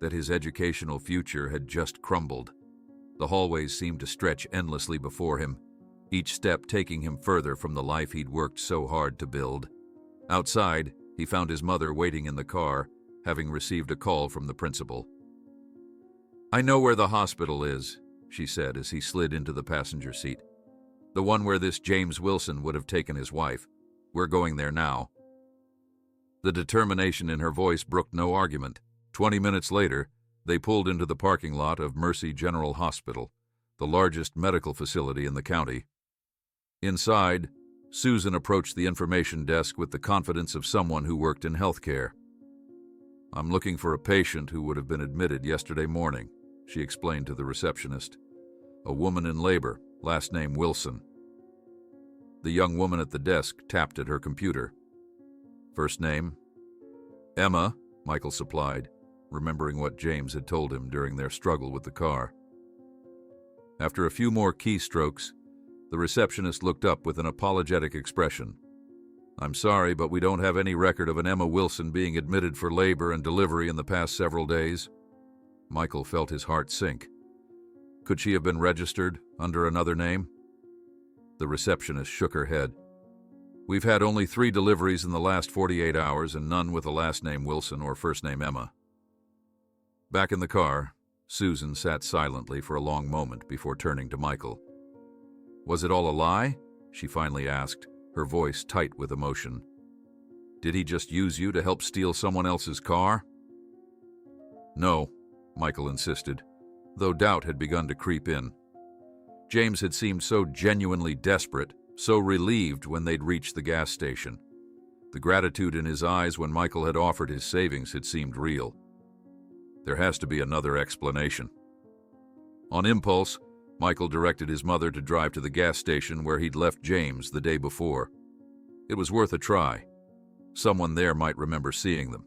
Speaker 1: that his educational future had just crumbled. The hallways seemed to stretch endlessly before him, each step taking him further from the life he'd worked so hard to build. Outside, he found his mother waiting in the car, having received a call from the principal. "I know where the hospital is," she said as he slid into the passenger seat. "The one where this James Wilson would have taken his wife. We're going there now." The determination in her voice brooked no argument. 20 minutes later, they pulled into the parking lot of Mercy General Hospital, the largest medical facility in the county. Inside, Susan approached the information desk with the confidence of someone who worked in healthcare. "I'm looking for a patient who would have been admitted yesterday morning," she explained to the receptionist. "A woman in labor, last name Wilson." The young woman at the desk tapped at her computer. "First name?" "Emma," Michael supplied, remembering what James had told him during their struggle with the car. After a few more keystrokes, the receptionist looked up with an apologetic expression. "I'm sorry, but we don't have any record of an Emma Wilson being admitted for labor and delivery in the past several days." Michael felt his heart sink. Could she have been registered under another name? The receptionist shook her head. "We've had only 3 deliveries in the last 48 hours and none with the last name Wilson or first name Emma." Back in the car, Susan sat silently for a long moment before turning to Michael. "Was it all a lie?" she finally asked, her voice tight with emotion. "Did he just use you to help steal someone else's car?" "No," Michael insisted, though doubt had begun to creep in. James had seemed so genuinely desperate, so relieved when they'd reached the gas station. The gratitude in his eyes when Michael had offered his savings had seemed real. There has to be another explanation. On impulse, Michael directed his mother to drive to the gas station where he'd left James the day before. It was worth a try. Someone there might remember seeing them.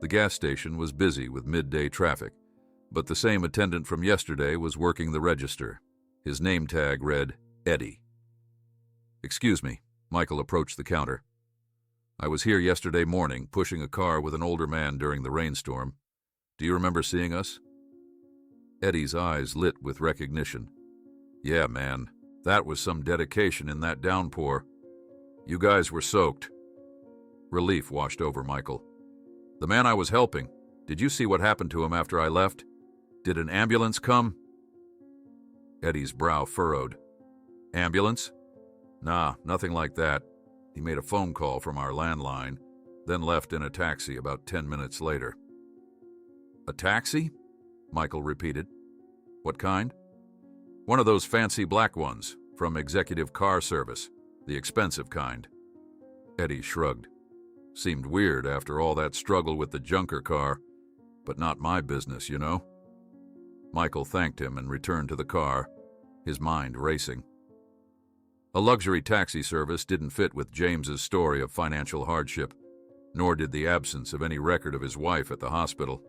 Speaker 1: The gas station was busy with midday traffic, but the same attendant from yesterday was working the register. His name tag read Eddie. "Excuse me," Michael approached the counter. "I was here yesterday morning pushing a car with an older man during the rainstorm. Do you remember seeing us?" Eddie's eyes lit with recognition. "Yeah, man, that was some dedication in that downpour. You guys were soaked." Relief washed over Michael. "The man I was helping, did you see what happened to him after I left? Did an ambulance come?" Eddie's brow furrowed. "Ambulance? Nah, nothing like that. He made a phone call from our landline, then left in a taxi about 10 minutes later." "A taxi?" Michael repeated. "What kind?" "One of those fancy black ones, from Executive Car Service, the expensive kind." Eddie shrugged. "Seemed weird after all that struggle with the junker car, but not my business, you know." Michael thanked him and returned to the car, his mind racing. A luxury taxi service didn't fit with James's story of financial hardship, nor did the absence of any record of his wife at the hospital.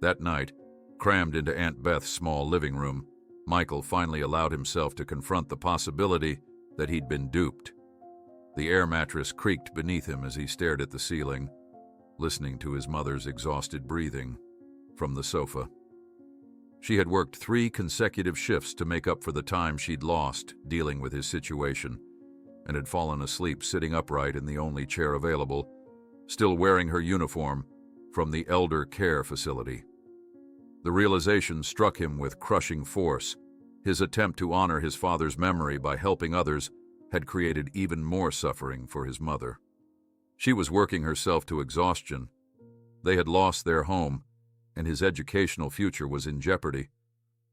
Speaker 1: That night, crammed into Aunt Beth's small living room, Michael finally allowed himself to confront the possibility that he'd been duped. The air mattress creaked beneath him as he stared at the ceiling, listening to his mother's exhausted breathing from the sofa. She had worked 3 consecutive shifts to make up for the time she'd lost dealing with his situation, and had fallen asleep sitting upright in the only chair available, still wearing her uniform from the elder care facility. The realization struck him with crushing force His attempt to honor his father's memory by helping others had created even more suffering for his mother. She was working herself to exhaustion. They had lost their home, and his educational future was in jeopardy,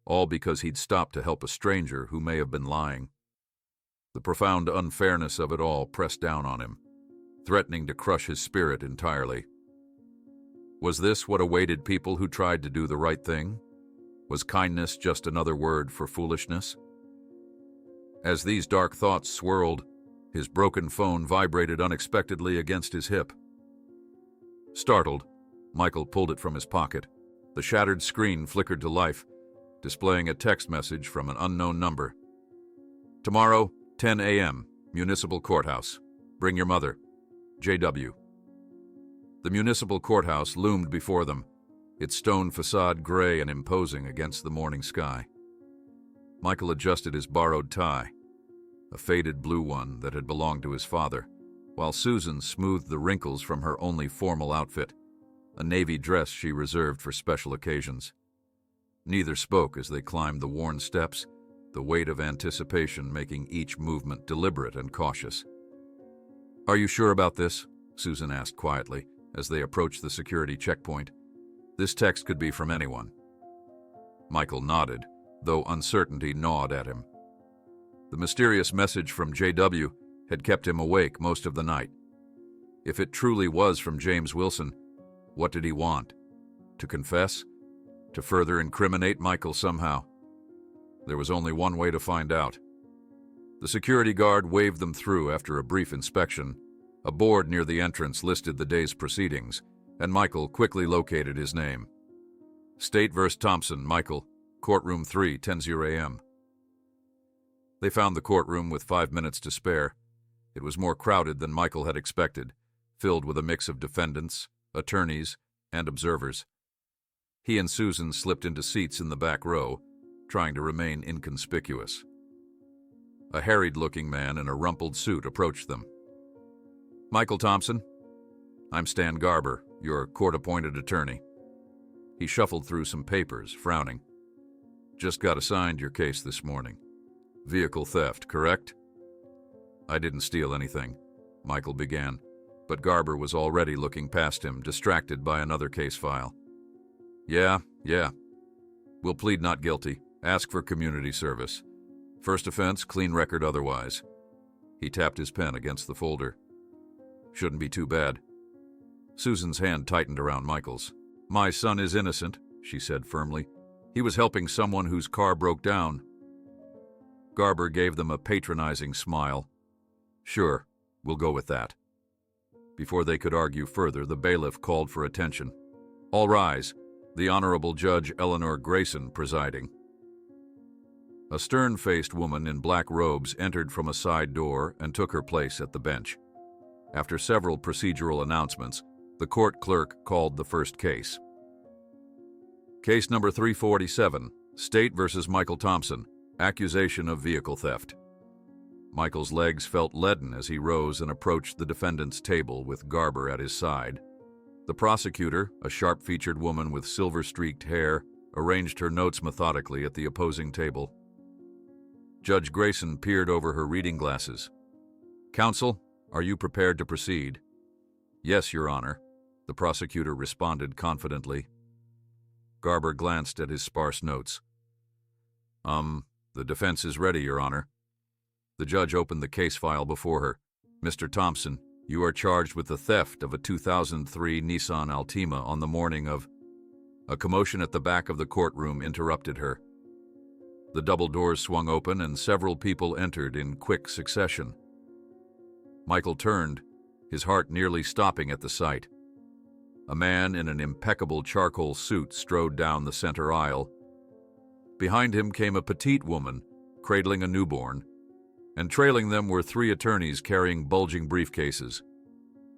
Speaker 1: all because he'd stopped to help a stranger who may have been lying. The profound unfairness of it all pressed down on him, threatening to crush his spirit entirely. Was this what awaited people who tried to do the right thing? Was kindness just another word for foolishness? As these dark thoughts swirled, his broken phone vibrated unexpectedly against his hip. Startled, Michael pulled it from his pocket. The shattered screen flickered to life, displaying a text message from an unknown number. "Tomorrow, 10 a.m., Municipal Courthouse. Bring your mother. J.W." The municipal courthouse loomed before them, its stone facade gray and imposing against the morning sky. Michael adjusted his borrowed tie, a faded blue one that had belonged to his father, while Susan smoothed the wrinkles from her only formal outfit, a navy dress she reserved for special occasions. Neither spoke as they climbed the worn steps, the weight of anticipation making each movement deliberate and cautious. "Are you sure about this?" Susan asked quietly as they approached the security checkpoint. "This text could be from anyone." Michael nodded, though uncertainty gnawed at him. The mysterious message from J.W. had kept him awake most of the night. If it truly was from James Wilson, what did he want? To confess? To further incriminate Michael somehow? There was only one way to find out. The security guard waved them through after a brief inspection. A board near the entrance listed the day's proceedings, and Michael quickly located his name. State v. Thompson, Michael, Courtroom 3, 10:00 a.m. They found the courtroom with 5 minutes to spare. It was more crowded than Michael had expected, filled with a mix of defendants, attorneys, and observers. He and Susan slipped into seats in the back row, trying to remain inconspicuous. A harried-looking man in a rumpled suit approached them. "Michael Thompson? I'm Stan Garber, your court-appointed attorney." He shuffled through some papers, frowning. "Just got assigned your case this morning. Vehicle theft, correct?" "I didn't steal anything," Michael began, but Garber was already looking past him, distracted by another case file. Yeah. We'll plead not guilty. Ask for community service. First offense, clean record otherwise." He tapped his pen against the folder. "Shouldn't be too bad." Susan's hand tightened around Michael's. "My son is innocent," she said firmly. "He was helping someone whose car broke down." Garber gave them a patronizing smile. "Sure, we'll go with that." Before they could argue further, the bailiff called for attention. "All rise. The Honorable Judge Eleanor Grayson presiding." A stern-faced woman in black robes entered from a side door and took her place at the bench. After several procedural announcements, the court clerk called the first case. Case number 347, State v. Michael Thompson, accusation of vehicle theft. Michael's legs felt leaden as he rose and approached the defendant's table with Garber at his side. The prosecutor, a sharp-featured woman with silver-streaked hair, arranged her notes methodically at the opposing table. Judge Grayson peered over her reading glasses. "Counsel, are you prepared to proceed?" "Yes, Your Honor," the prosecutor responded confidently. Garber glanced at his sparse notes. The defense is ready, Your Honor." The judge opened the case file before her. "Mr. Thompson, you are charged with the theft of a 2003 Nissan Altima on the morning of—" A commotion at the back of the courtroom interrupted her. The double doors swung open and several people entered in quick succession. Michael turned, his heart nearly stopping at the sight. A man in an impeccable charcoal suit strode down the center aisle. Behind him came a petite woman, cradling a newborn, and trailing them were 3 attorneys carrying bulging briefcases.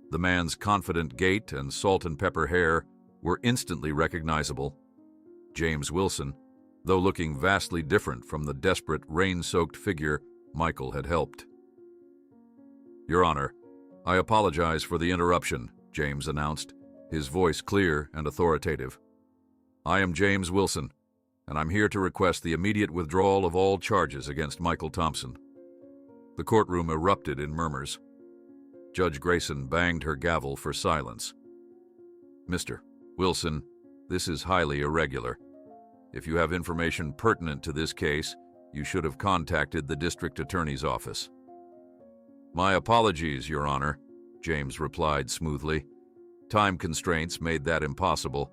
Speaker 1: The man's confident gait and salt-and-pepper hair were instantly recognizable. James Wilson, though looking vastly different from the desperate, rain-soaked figure Michael had helped. "Your Honor, I apologize for the interruption," James announced, his voice clear and authoritative. "I am James Wilson, and I'm here to request the immediate withdrawal of all charges against Michael Thompson." The courtroom erupted in murmurs. Judge Grayson banged her gavel for silence. "Mr. Wilson, this is highly irregular. If you have information pertinent to this case, you should have contacted the district attorney's office." "My apologies, Your Honor," James replied smoothly. "Time constraints made that impossible.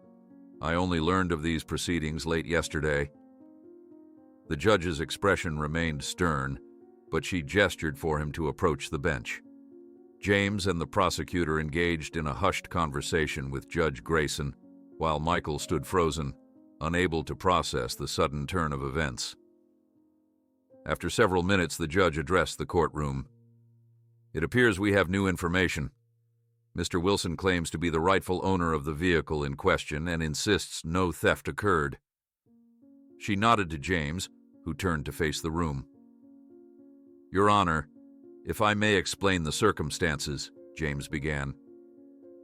Speaker 1: I only learned of these proceedings late yesterday." The judge's expression remained stern, but she gestured for him to approach the bench. James and the prosecutor engaged in a hushed conversation with Judge Grayson, while Michael stood frozen, unable to process the sudden turn of events. After several minutes, the judge addressed the courtroom. "It appears we have new information. Mr. Wilson claims to be the rightful owner of the vehicle in question and insists no theft occurred." She nodded to James, who turned to face the room. "Your Honor, if I may explain the circumstances," James began.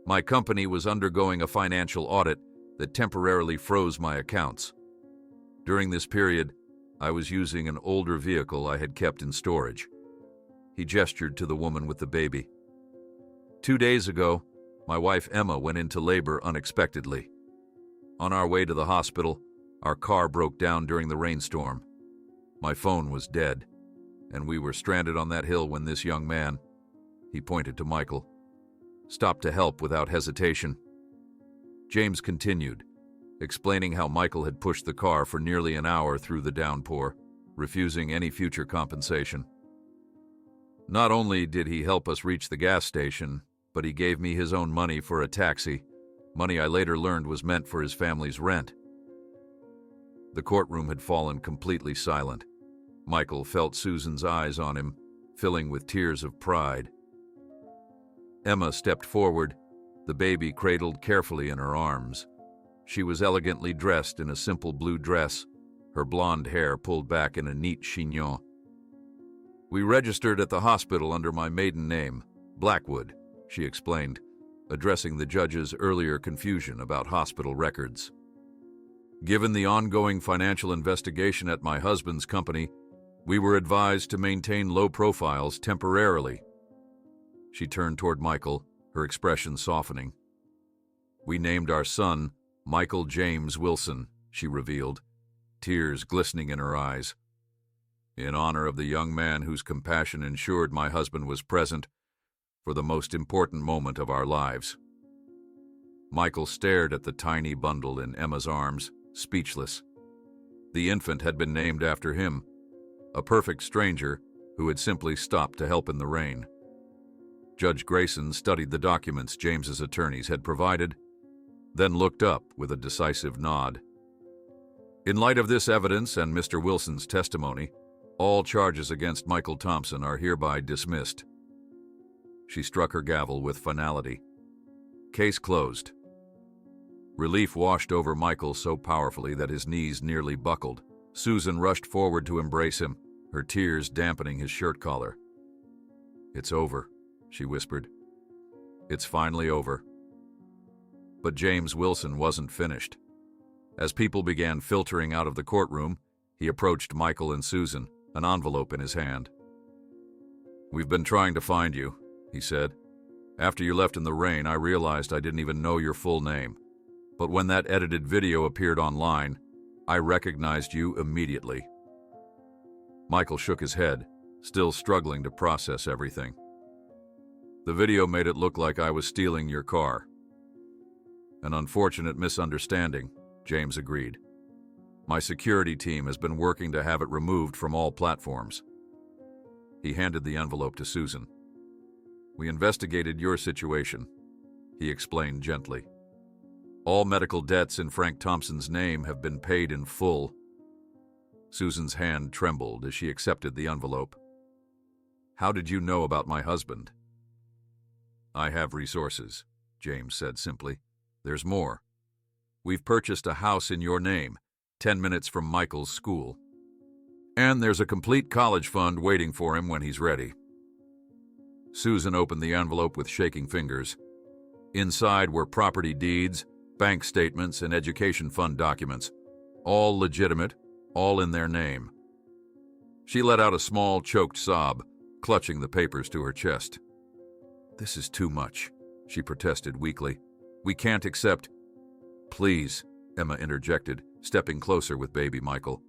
Speaker 1: "My company was undergoing a financial audit that temporarily froze my accounts. During this period, I was using an older vehicle I had kept in storage." He gestured to the woman with the baby. "2 days ago, my wife Emma went into labor unexpectedly. On our way to the hospital, our car broke down during the rainstorm. My phone was dead, and we were stranded on that hill when this young man," he pointed to Michael, "stopped to help without hesitation." James continued, explaining how Michael had pushed the car for nearly an hour through the downpour, refusing any future compensation. "Not only did he help us reach the gas station, but he gave me his own money for a taxi, money I later learned was meant for his family's rent." The courtroom had fallen completely silent. Michael felt Susan's eyes on him, filling with tears of pride. Emma stepped forward, the baby cradled carefully in her arms. She was elegantly dressed in a simple blue dress, her blonde hair pulled back in a neat chignon. "We registered at the hospital under my maiden name, Blackwood," she explained, addressing the judge's earlier confusion about hospital records. "Given the ongoing financial investigation at my husband's company, we were advised to maintain low profiles temporarily." She turned toward Michael, her expression softening. "We named our son Michael James Wilson," she revealed, tears glistening in her eyes, "in honor of the young man whose compassion ensured my husband was present for the most important moment of our lives." Michael stared at the tiny bundle in Emma's arms, speechless. The infant had been named after him, a perfect stranger who had simply stopped to help in the rain. Judge Grayson studied the documents James's attorneys had provided, then looked up with a decisive nod. "In light of this evidence and Mr. Wilson's testimony, all charges against Michael Thompson are hereby dismissed." She struck her gavel with finality. "Case closed." Relief washed over Michael so powerfully that his knees nearly buckled. Susan rushed forward to embrace him, her tears dampening his shirt collar. "It's over," she whispered. "It's finally over." But James Wilson wasn't finished. As people began filtering out of the courtroom, he approached Michael and Susan, an envelope in his hand. "We've been trying to find you," he said. "After you left in the rain, I realized I didn't even know your full name. But when that edited video appeared online, I recognized you immediately." Michael shook his head, still struggling to process everything. "The video made it look like I was stealing your car." "An unfortunate misunderstanding," James agreed. "My security team has been working to have it removed from all platforms." He handed the envelope to Susan. "We investigated your situation," he explained gently. "All medical debts in Frank Thompson's name have been paid in full." Susan's hand trembled as she accepted the envelope. "How did you know about my husband?" "I have resources," James said simply. "There's more. We've purchased a house in your name, 10 minutes from Michael's school. And there's a complete college fund waiting for him when he's ready." Susan opened the envelope with shaking fingers. Inside were property deeds, bank statements, and education fund documents, All legitimate, all in their name. She let out a small, choked sob, clutching the papers to her chest. "This is too much," she protested weakly. "We can't accept—" "Please," Emma interjected, stepping closer with baby Michael.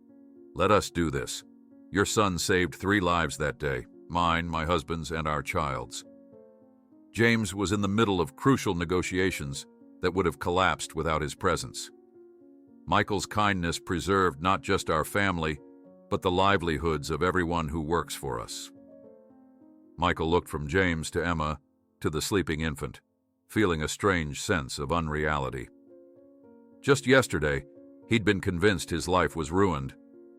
Speaker 1: "Let us do this. Your son saved 3 lives that day, mine, my husband's, and our child's." James was in the middle of crucial negotiations that would have collapsed without his presence. Michael's kindness preserved not just our family, but the livelihoods of everyone who works for us. Michael looked from James to Emma to the sleeping infant, feeling a strange sense of unreality. Just yesterday, he'd been convinced his life was ruined,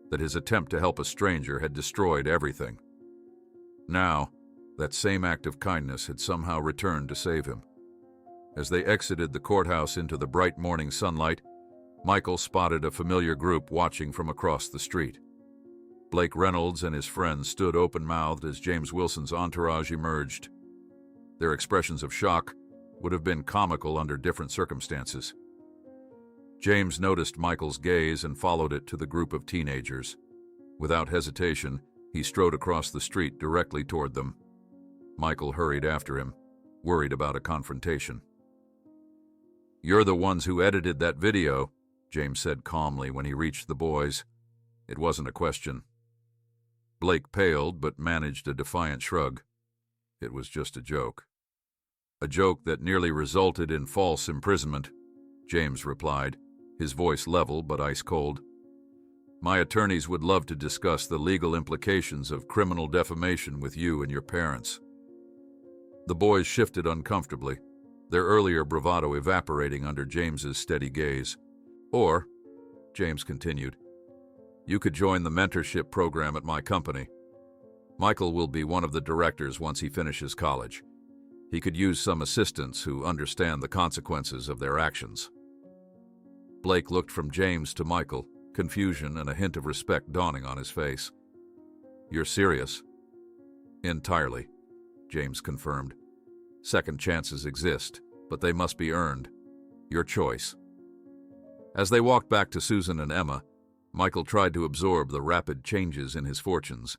Speaker 1: that his attempt to help a stranger had destroyed everything. Now, that same act of kindness had somehow returned to save him. As they exited the courthouse into the bright morning sunlight, Michael spotted a familiar group watching from across the street. Blake Reynolds and his friends stood open-mouthed as James Wilson's entourage emerged. Their expressions of shock would have been comical under different circumstances. James noticed Michael's gaze and followed it to the group of teenagers. Without hesitation, he strode across the street directly toward them. Michael hurried after him, worried about a confrontation. "You're the ones who edited that video," James said calmly when he reached the boys. It wasn't a question. Blake paled but managed a defiant shrug. It was just a joke. "A joke that nearly resulted in false imprisonment," James replied, his voice level but ice-cold. "My attorneys would love to discuss the legal implications of criminal defamation with you and your parents." The boys shifted uncomfortably, their earlier bravado evaporating under James's steady gaze. "Or," James continued, "you could join the mentorship program at my company. Michael will be one of the directors once he finishes college. He could use some assistants who understand the consequences of their actions." Blake looked from James to Michael, confusion and a hint of respect dawning on his face. "You're serious?" "Entirely," James confirmed. "Second chances exist, but they must be earned. Your choice." As they walked back to Susan and Emma, Michael tried to absorb the rapid changes in his fortunes.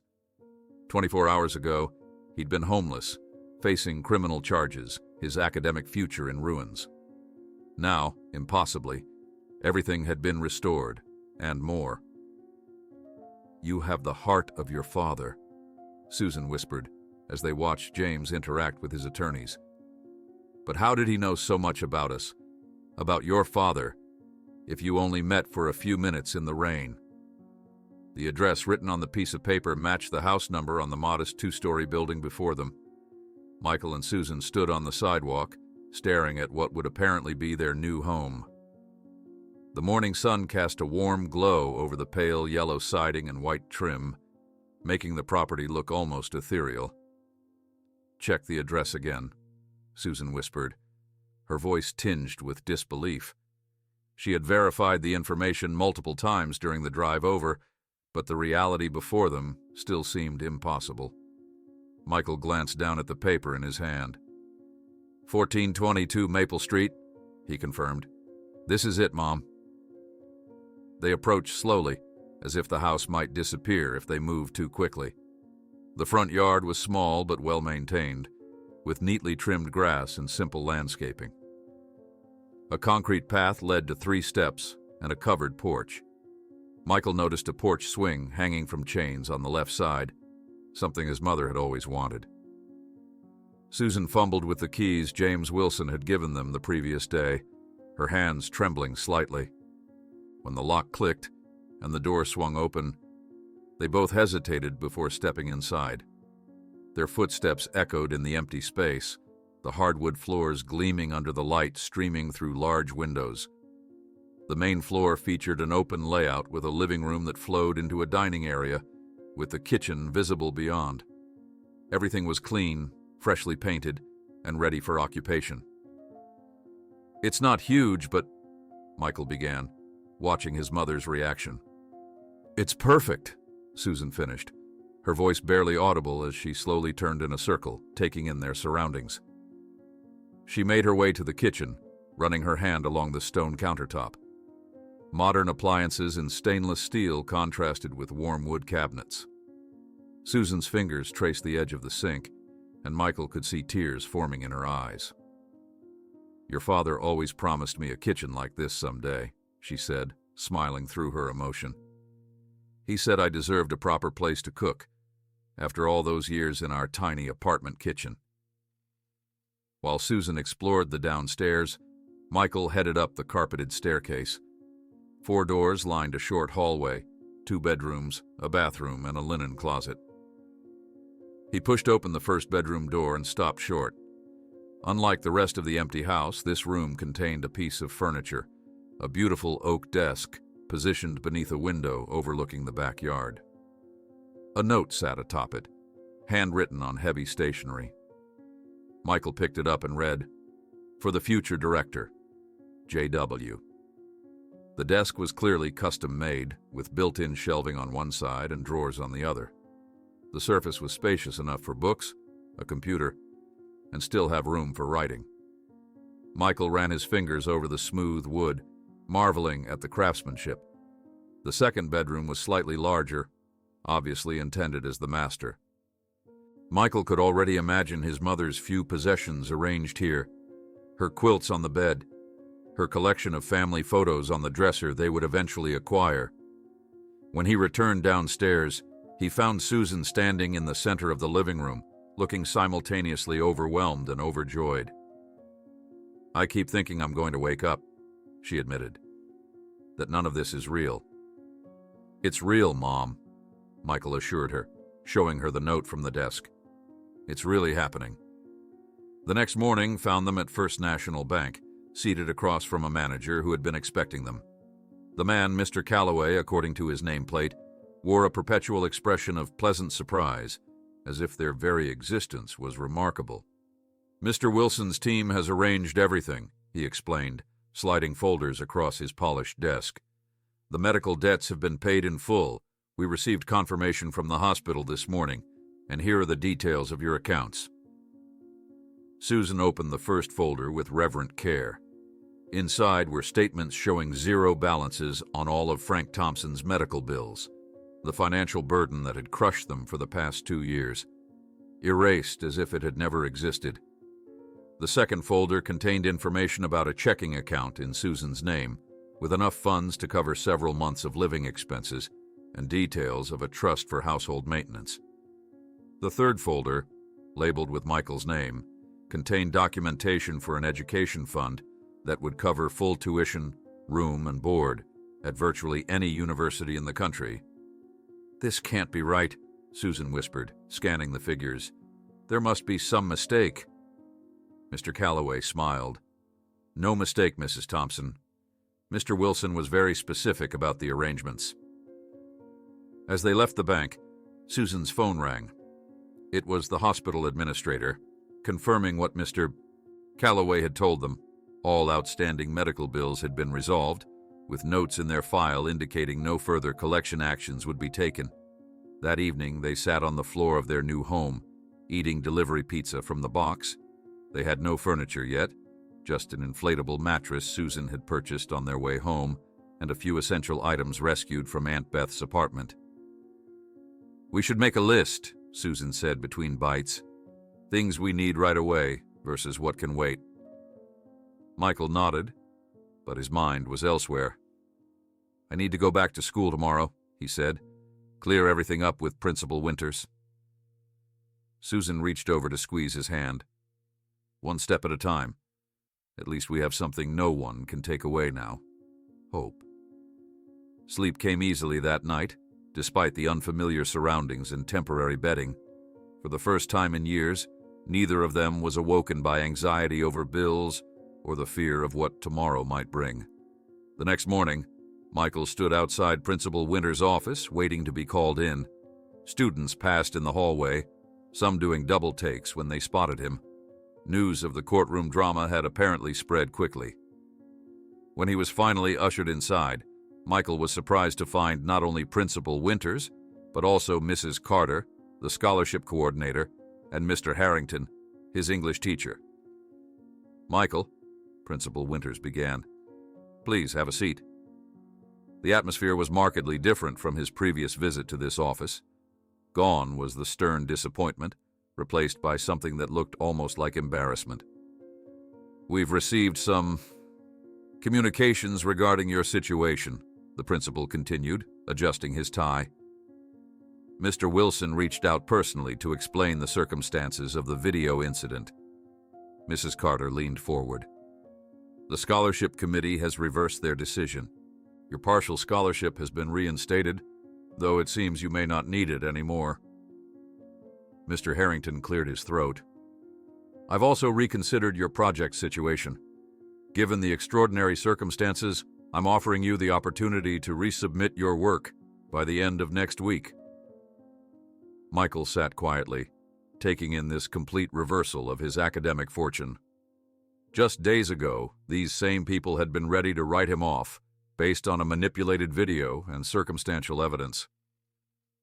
Speaker 1: 24 hours ago, he'd been homeless, facing criminal charges, his academic future in ruins. Now, impossibly, everything had been restored, and more. "You have the heart of your father," Susan whispered as they watched James interact with his attorneys. "But how did he know so much about us, about your father, if you only met for a few minutes in the rain?" The address written on the piece of paper matched the house number on the modest 2-story building before them. Michael and Susan stood on the sidewalk, staring at what would apparently be their new home. The morning sun cast a warm glow over the pale yellow siding and white trim, making the property look almost ethereal. "Check the address again," Susan whispered, her voice tinged with disbelief. She had verified the information multiple times during the drive over, but the reality before them still seemed impossible. Michael glanced down at the paper in his hand. 1422 Maple Street, he confirmed. "This is it, Mom." They approached slowly, as if the house might disappear if they moved too quickly. The front yard was small but well-maintained, with neatly trimmed grass and simple landscaping. A concrete path led to 3 steps and a covered porch. Michael noticed a porch swing hanging from chains on the left side, something his mother had always wanted. Susan fumbled with the keys James Wilson had given them the previous day, her hands trembling slightly. When the lock clicked and the door swung open, they both hesitated before stepping inside. Their footsteps echoed in the empty space, the hardwood floors gleaming under the light streaming through large windows. The main floor featured an open layout with a living room that flowed into a dining area, with the kitchen visible beyond. Everything was clean, freshly painted, and ready for occupation. "It's not huge, but—" Michael began, watching his mother's reaction. "It's perfect," Susan finished, her voice barely audible as she slowly turned in a circle, taking in their surroundings. She made her way to the kitchen, running her hand along the stone countertop. Modern appliances in stainless steel contrasted with warm wood cabinets. Susan's fingers traced the edge of the sink, and Michael could see tears forming in her eyes. "Your father always promised me a kitchen like this someday," she said, smiling through her emotion. "He said I deserved a proper place to cook, after all those years in our tiny apartment kitchen." While Susan explored the downstairs, Michael headed up the carpeted staircase. 4 doors lined a short hallway, 2 bedrooms, a bathroom, and a linen closet. He pushed open the first bedroom door and stopped short. Unlike the rest of the empty house, this room contained a piece of furniture, a beautiful oak desk positioned beneath a window overlooking the backyard. A note sat atop it, handwritten on heavy stationery. Michael picked it up and read, "For the future director, J.W." The desk was clearly custom-made, with built-in shelving on one side and drawers on the other. The surface was spacious enough for books, a computer, and still have room for writing. Michael ran his fingers over the smooth wood, marveling at the craftsmanship. The second bedroom was slightly larger, obviously intended as the master. Michael could already imagine his mother's few possessions arranged here, her quilts on the bed, her collection of family photos on the dresser they would eventually acquire. When he returned downstairs, he found Susan standing in the center of the living room, looking simultaneously overwhelmed and overjoyed. "I keep thinking I'm going to wake up," she admitted. "That none of this is real." "It's real, Mom," Michael assured her, showing her the note from the desk. "It's really happening." The next morning found them at First National Bank, seated across from a manager who had been expecting them. The man, Mr. Calloway, according to his nameplate, wore a perpetual expression of pleasant surprise, as if their very existence was remarkable. "Mr. Wilson's team has arranged everything," he explained, sliding folders across his polished desk. "The medical debts have been paid in full. We received confirmation from the hospital this morning, and here are the details of your accounts." Susan opened the first folder with reverent care. Inside were statements showing 0 balances on all of Frank Thompson's medical bills, the financial burden that had crushed them for the past 2 years, erased as if it had never existed. The second folder contained information about a checking account in Susan's name, with enough funds to cover several months of living expenses, and details of a trust for household maintenance. The third folder, labeled with Michael's name, contained documentation for an education fund that would cover full tuition, room, and board at virtually any university in the country. "This can't be right," Susan whispered, scanning the figures. "There must be some mistake." Mr. Calloway smiled. "No mistake, Mrs. Thompson. Mr. Wilson was very specific about the arrangements." As they left the bank, Susan's phone rang. It was the hospital administrator, confirming what Mr. Calloway had told them. All outstanding medical bills had been resolved, with notes in their file indicating no further collection actions would be taken. That evening, they sat on the floor of their new home, eating delivery pizza from the box. They had no furniture yet, just an inflatable mattress Susan had purchased on their way home, and a few essential items rescued from Aunt Beth's apartment. "We should make a list," Susan said between bites. "Things we need right away versus what can wait." Michael nodded, but his mind was elsewhere. "I need to go back to school tomorrow," he said. "Clear everything up with Principal Winters." Susan reached over to squeeze his hand. "One step at a time. At least we have something no one can take away now. Hope." Sleep came easily that night, despite the unfamiliar surroundings and temporary bedding. For the first time in years, neither of them was awoken by anxiety over bills or the fear of what tomorrow might bring. The next morning, Michael stood outside Principal Winters' office, waiting to be called in. Students passed in the hallway, some doing double takes when they spotted him. News of the courtroom drama had apparently spread quickly. When he was finally ushered inside, Michael was surprised to find not only Principal Winters, but also Mrs. Carter, the scholarship coordinator, and Mr. Harrington, his English teacher. "Michael," Principal Winters began, "please have a seat." The atmosphere was markedly different from his previous visit to this office. Gone was the stern disappointment, replaced by something that looked almost like embarrassment. "We've received some communications regarding your situation," the principal continued, adjusting his tie. "Mr. Wilson reached out personally to explain the circumstances of the video incident." Mrs. Carter leaned forward. "The scholarship committee has reversed their decision. Your partial scholarship has been reinstated, though it seems you may not need it anymore." Mr. Harrington cleared his throat. "I've also reconsidered your project situation. Given the extraordinary circumstances, I'm offering you the opportunity to resubmit your work by the end of next week." Michael sat quietly, taking in this complete reversal of his academic fortune. Just days ago, these same people had been ready to write him off, based on a manipulated video and circumstantial evidence.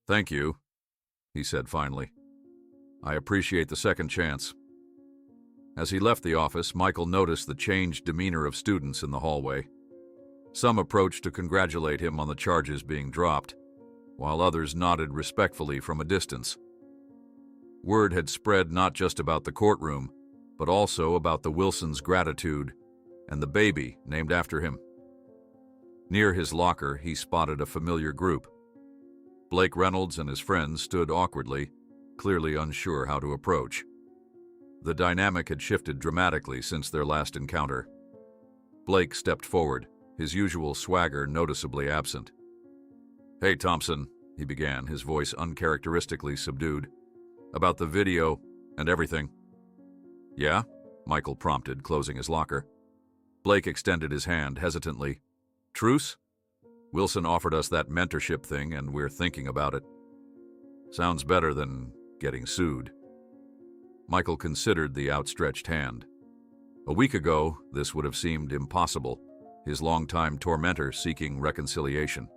Speaker 1: "Thank you," he said finally. "I appreciate the second chance." As he left the office, Michael noticed the changed demeanor of students in the hallway. Some approached to congratulate him on the charges being dropped, while others nodded respectfully from a distance. Word had spread not just about the courtroom, but also about the Wilson's gratitude and the baby named after him. Near his locker, he spotted a familiar group. Blake Reynolds and his friends stood awkwardly, clearly unsure how to approach. The dynamic had shifted dramatically since their last encounter. Blake stepped forward, his usual swagger noticeably absent. "Hey, Thompson," he began, his voice uncharacteristically subdued. "About the video and everything." "Yeah?" Michael prompted, closing his locker. Blake extended his hand hesitantly. "Truce? Wilson offered us that mentorship thing, and we're thinking about it. Sounds better than getting sued." Michael considered the outstretched hand. A week ago, this would have seemed impossible, his longtime tormentor seeking reconciliation.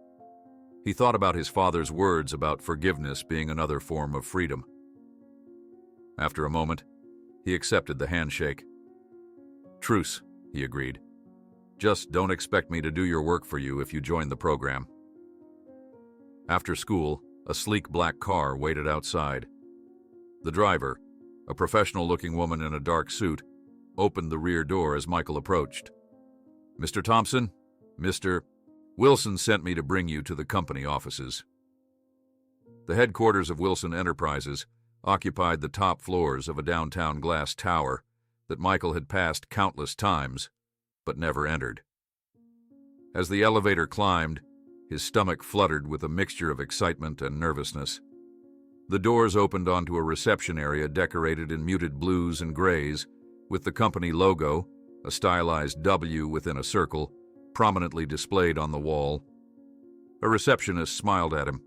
Speaker 1: He thought about his father's words about forgiveness being another form of freedom. After a moment, he accepted the handshake. "Truce," he agreed. "Just don't expect me to do your work for you if you join the program." After school, a sleek black car waited outside. The driver, a professional-looking woman in a dark suit, opened the rear door as Michael approached. "Mr. Thompson, Mr. Wilson sent me to bring you to the company offices." The headquarters of Wilson Enterprises occupied the top floors of a downtown glass tower that Michael had passed countless times, but never entered. As the elevator climbed, his stomach fluttered with a mixture of excitement and nervousness. The doors opened onto a reception area decorated in muted blues and grays, with the company logo, a stylized W within a circle, prominently displayed on the wall. A receptionist smiled at him.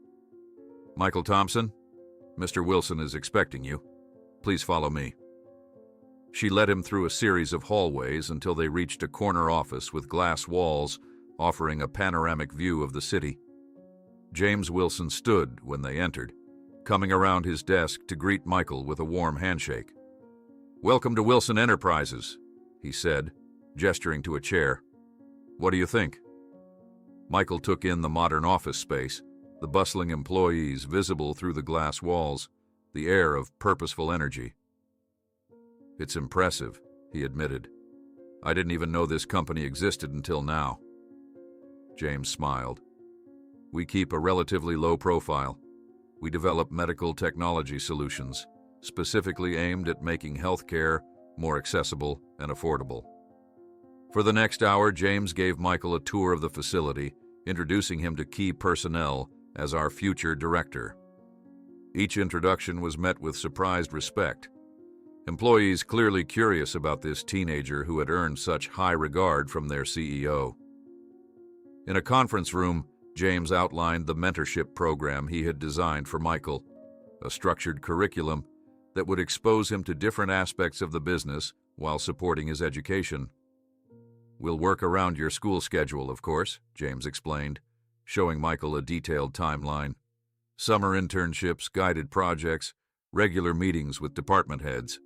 Speaker 1: "Michael Thompson, Mr. Wilson is expecting you. Please follow me." She led him through a series of hallways until they reached a corner office with glass walls offering a panoramic view of the city. James Wilson stood when they entered, coming around his desk to greet Michael with a warm handshake. "Welcome to Wilson Enterprises," he said, gesturing to a chair. "What do you think?" Michael took in the modern office space, the bustling employees visible through the glass walls, the air of purposeful energy. "It's impressive," he admitted. "I didn't even know this company existed until now." James smiled. "We keep a relatively low profile. We develop medical technology solutions, specifically aimed at making healthcare more accessible and affordable." For the next hour, James gave Michael a tour of the facility, introducing him to key personnel as our future director. Each introduction was met with surprised respect. Employees clearly curious about this teenager who had earned such high regard from their CEO. In a conference room, James outlined the mentorship program he had designed for Michael, a structured curriculum that would expose him to different aspects of the business while supporting his education. "We'll work around your school schedule, of course," James explained, showing Michael a detailed timeline. "Summer internships, guided projects, regular meetings with department heads.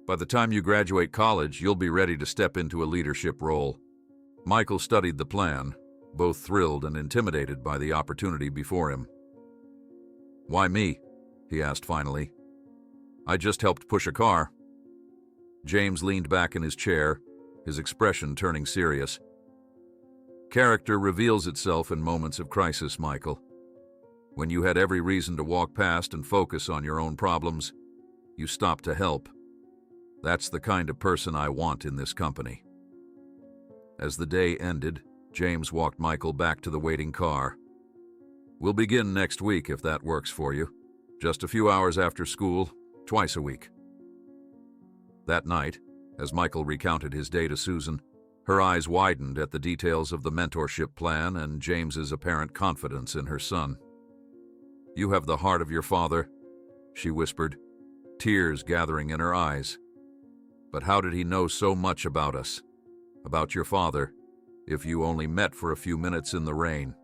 Speaker 1: By the time you graduate college, you'll be ready to step into a leadership role." Michael studied the plan, both thrilled and intimidated by the opportunity before him. "Why me?" he asked finally. "I just helped push a car." James leaned back in his chair, his expression turning serious. "Character reveals itself in moments of crisis, Michael. When you had every reason to walk past and focus on your own problems, you stopped to help. That's the kind of person I want in this company." As the day ended, James walked Michael back to the waiting car. "We'll begin next week if that works for you. Just a few hours after school, twice a week." That night, as Michael recounted his day to Susan, her eyes widened at the details of the mentorship plan and James's apparent confidence in her son. "You have the heart of your father," she whispered, tears gathering in her eyes. "But how did he know so much about us, about your father, if you only met for a few minutes in the rain?"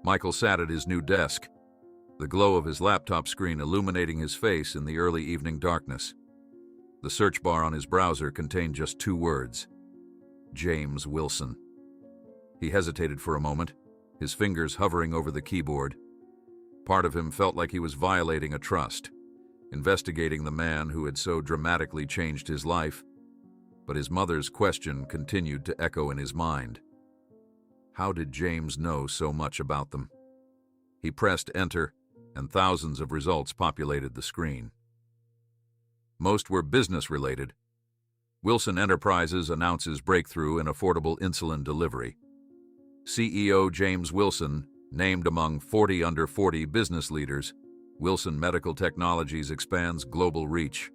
Speaker 1: Michael sat at his new desk, the glow of his laptop screen illuminating his face in the early evening darkness. The search bar on his browser contained just 2 words: James Wilson. He hesitated for a moment, his fingers hovering over the keyboard. Part of him felt like he was violating a trust, investigating the man who had so dramatically changed his life, but his mother's question continued to echo in his mind. How did James know so much about them? He pressed enter, and thousands of results populated the screen. Most were business-related. Wilson Enterprises announces breakthrough in affordable insulin delivery. CEO James Wilson named among 40 under 40 business leaders. Wilson Medical Technologies expands global reach.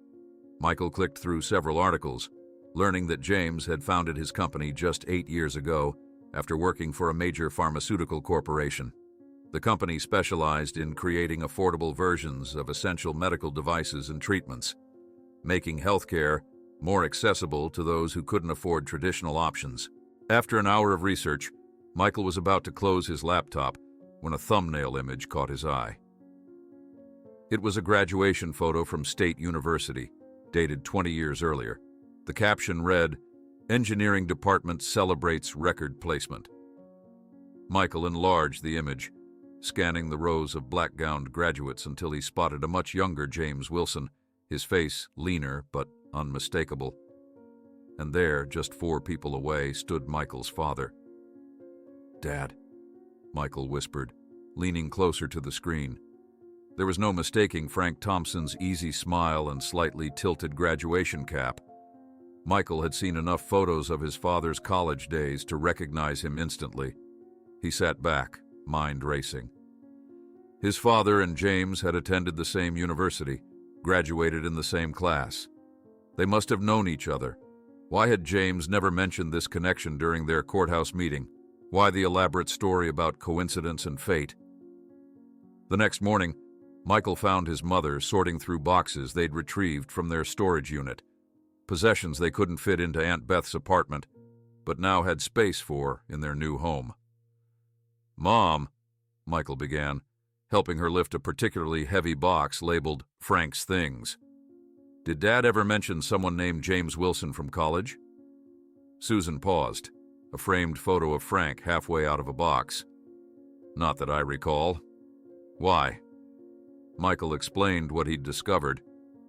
Speaker 1: Michael clicked through several articles, learning that James had founded his company just 8 years ago after working for a major pharmaceutical corporation. The company specialized in creating affordable versions of essential medical devices and treatments, making healthcare more accessible to those who couldn't afford traditional options. After an hour of research, Michael was about to close his laptop when a thumbnail image caught his eye. It was a graduation photo from State University, dated 20 years earlier. The caption read, "Engineering Department Celebrates Record Placement." Michael enlarged the image, scanning the rows of black-gowned graduates until he spotted a much younger James Wilson, his face leaner but unmistakable. And there, just 4 people away, stood Michael's father. "Dad," Michael whispered, leaning closer to the screen. There was no mistaking Frank Thompson's easy smile and slightly tilted graduation cap. Michael had seen enough photos of his father's college days to recognize him instantly. He sat back, mind racing. His father and James had attended the same university, graduated in the same class. They must have known each other. Why had James never mentioned this connection during their courthouse meeting? Why the elaborate story about coincidence and fate? The next morning, Michael found his mother sorting through boxes they'd retrieved from their storage unit, possessions they couldn't fit into Aunt Beth's apartment, but now had space for in their new home. "Mom," Michael began, helping her lift a particularly heavy box labeled Frank's Things. "Did Dad ever mention someone named James Wilson from college?" Susan paused, a framed photo of Frank halfway out of a box. "Not that I recall." "Why?" Michael explained what he'd discovered,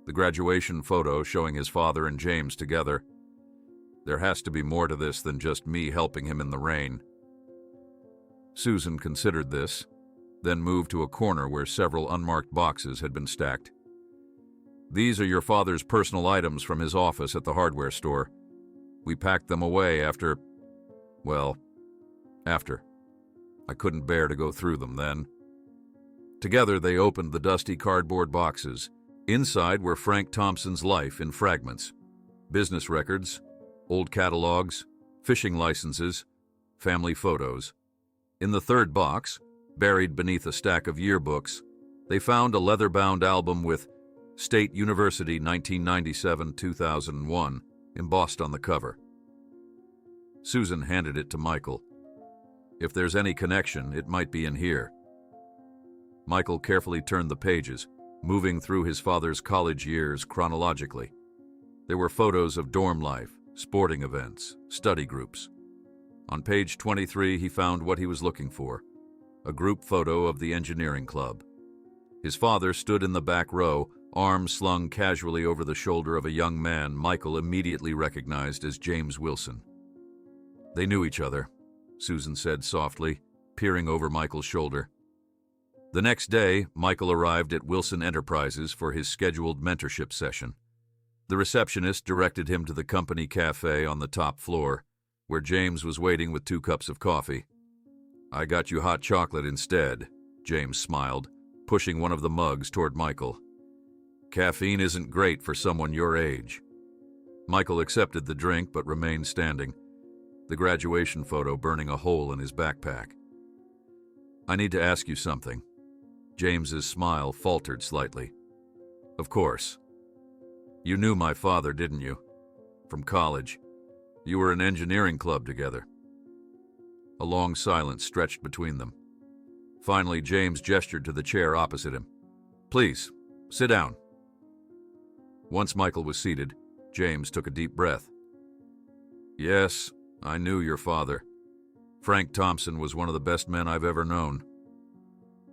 Speaker 1: the graduation photo showing his father and James together. "There has to be more to this than just me helping him in the rain." Susan considered this, then moved to a corner where several unmarked boxes had been stacked. "These are your father's personal items from his office at the hardware store. We packed them away after. I couldn't bear to go through them then." Together they opened the dusty cardboard boxes. Inside were Frank Thompson's life in fragments. Business records, old catalogs, fishing licenses, family photos. In the third box, buried beneath a stack of yearbooks, they found a leather-bound album with State University 1997-2001 embossed on the cover. Susan handed it to Michael. "If there's any connection, it might be in here." Michael carefully turned the pages, moving through his father's college years chronologically. There were photos of dorm life, sporting events, study groups. On page 23, he found what he was looking for, a group photo of the engineering club. His father stood in the back row, arms slung casually over the shoulder of a young man Michael immediately recognized as James Wilson. They knew each other, Susan said softly, peering over Michael's shoulder. The next day, Michael arrived at Wilson Enterprises for his scheduled mentorship session. The receptionist directed him to the company cafe on the top floor, where James was waiting with 2 cups of coffee. "I got you hot chocolate instead," James smiled, pushing one of the mugs toward Michael. "Caffeine isn't great for someone your age." Michael accepted the drink but remained standing, the graduation photo burning a hole in his backpack. "I need to ask you something." James's smile faltered slightly. "Of course. You knew my father, didn't you? From college. You were in engineering club together." A long silence stretched between them. Finally, James gestured to the chair opposite him. "Please, sit down." Once Michael was seated, James took a deep breath. "Yes, I knew your father. Frank Thompson was one of the best men I've ever known."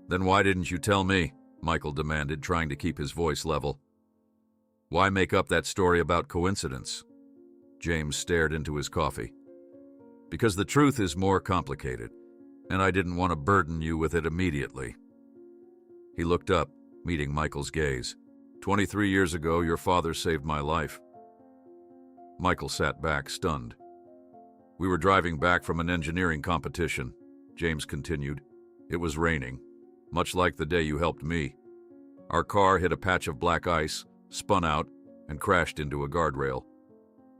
Speaker 1: "Then why didn't you tell me?" Michael demanded, trying to keep his voice level. "Why make up that story about coincidence?" James stared into his coffee. "Because the truth is more complicated, and I didn't want to burden you with it immediately." He looked up, meeting Michael's gaze. 23 years ago, your father saved my life." Michael sat back, stunned. "We were driving back from an engineering competition," James continued. "It was raining, much like the day you helped me. Our car hit a patch of black ice, spun out, and crashed into a guardrail.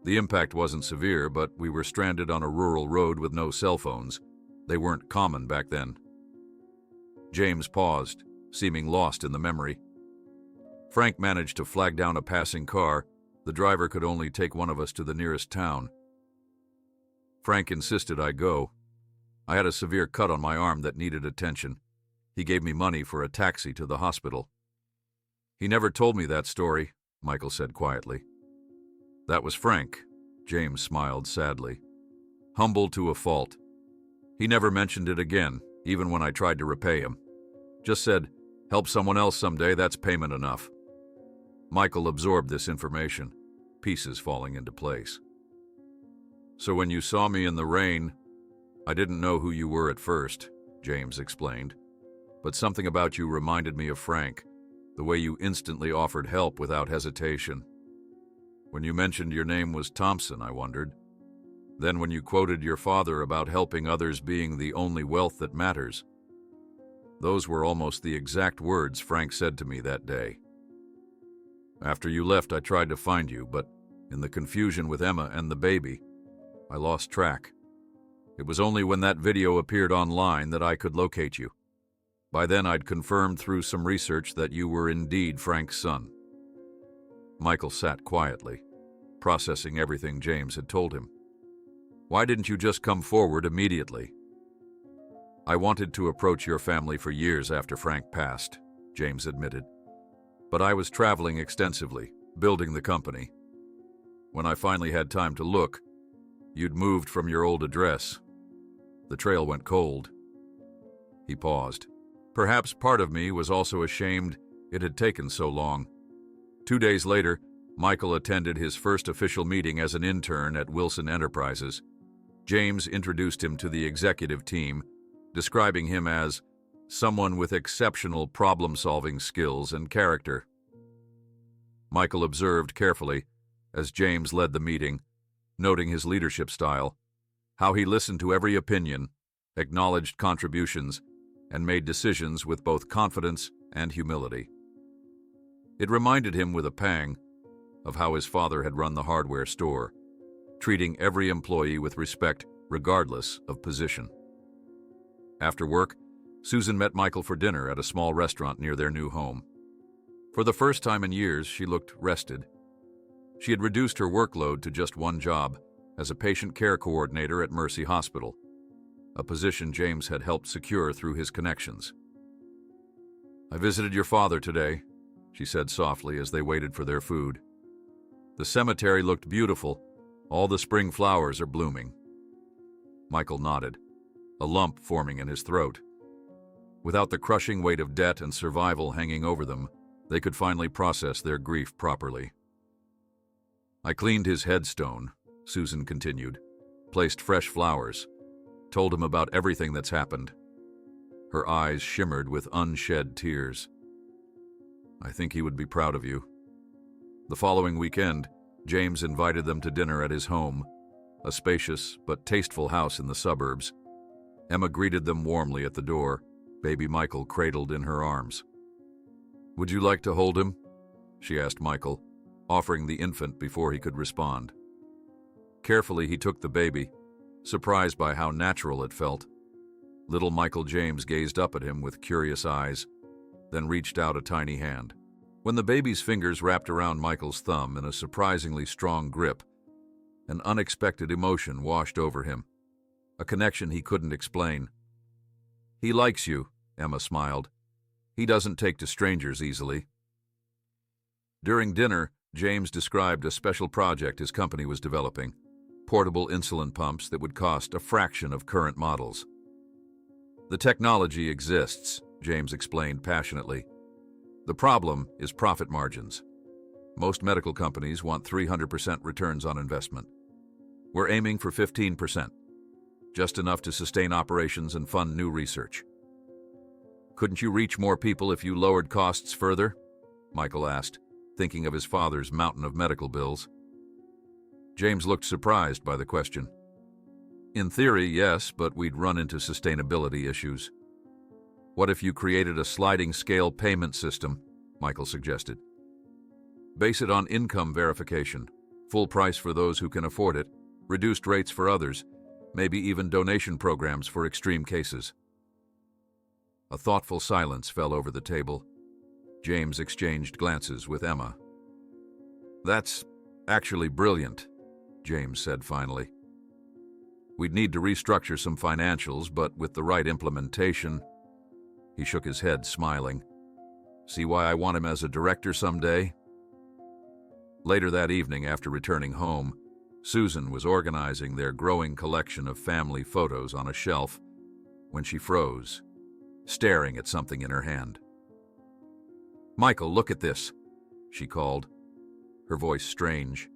Speaker 1: The impact wasn't severe, but we were stranded on a rural road with no cell phones. They weren't common back then." James paused, seeming lost in the memory. "Frank managed to flag down a passing car. The driver could only take one of us to the nearest town. Frank insisted I go. I had a severe cut on my arm that needed attention. He gave me money for a taxi to the hospital." "He never told me that story," Michael said quietly. "That was Frank," James smiled sadly. "Humble to a fault. He never mentioned it again, even when I tried to repay him. Just said, help someone else someday, that's payment enough." Michael absorbed this information, pieces falling into place. "So when you saw me in the rain, I didn't know who you were at first," James explained. "But something about you reminded me of Frank, the way you instantly offered help without hesitation. When you mentioned your name was Thompson, I wondered. Then when you quoted your father about helping others being the only wealth that matters. Those were almost the exact words Frank said to me that day. After you left, I tried to find you, but in the confusion with Emma and the baby, I lost track. It was only when that video appeared online that I could locate you. By then, I'd confirmed through some research that you were indeed Frank's son." Michael sat quietly, processing everything James had told him. "Why didn't you just come forward immediately?" "I wanted to approach your family for years after Frank passed," James admitted. "But I was traveling extensively, building the company. When I finally had time to look, you'd moved from your old address. The trail went cold." He paused. Perhaps part of me was also ashamed it had taken so long. 2 days later, Michael attended his first official meeting as an intern at Wilson Enterprises. James introduced him to the executive team, describing him as someone with exceptional problem-solving skills and character. Michael observed carefully as James led the meeting, noting his leadership style, how he listened to every opinion, acknowledged contributions, and made decisions with both confidence and humility. It reminded him with a pang of how his father had run the hardware store, treating every employee with respect regardless of position. After work, Susan met Michael for dinner at a small restaurant near their new home. For the first time in years, she looked rested. She had reduced her workload to just one job, as a patient care coordinator at Mercy Hospital, a position James had helped secure through his connections. "I visited your father today," she said softly as they waited for their food. "The cemetery looked beautiful. All the spring flowers are blooming." Michael nodded, a lump forming in his throat. Without the crushing weight of debt and survival hanging over them, they could finally process their grief properly. I cleaned his headstone, Susan continued, placed fresh flowers, told him about everything that's happened. Her eyes shimmered with unshed tears. I think he would be proud of you. The following weekend, James invited them to dinner at his home, a spacious but tasteful house in the suburbs. Emma greeted them warmly at the door, baby Michael cradled in her arms. Would you like to hold him? She asked Michael, offering the infant before he could respond. Carefully, he took the baby, surprised by how natural it felt. Little Michael James gazed up at him with curious eyes, then reached out a tiny hand. When the baby's fingers wrapped around Michael's thumb in a surprisingly strong grip, an unexpected emotion washed over him, a connection he couldn't explain. He likes you, Emma smiled. He doesn't take to strangers easily. During dinner, James described a special project his company was developing, portable insulin pumps that would cost a fraction of current models. The technology exists, James explained passionately. The problem is profit margins. Most medical companies want 300% returns on investment. We're aiming for 15%, just enough to sustain operations and fund new research. Couldn't you reach more people if you lowered costs further? Michael asked, thinking of his father's mountain of medical bills. James looked surprised by the question. In theory, yes, but we'd run into sustainability issues. What if you created a sliding scale payment system? Michael suggested. Base it on income verification, full price for those who can afford it, reduced rates for others, maybe even donation programs for extreme cases. A thoughtful silence fell over the table. James exchanged glances with Emma. That's actually brilliant, James said finally. We'd need to restructure some financials, but with the right implementation... He shook his head, smiling. See why I want him as a director someday? Later that evening, after returning home, Susan was organizing their growing collection of family photos on a shelf when she froze, staring at something in her hand. Michael, look at this, she called, her voice strange.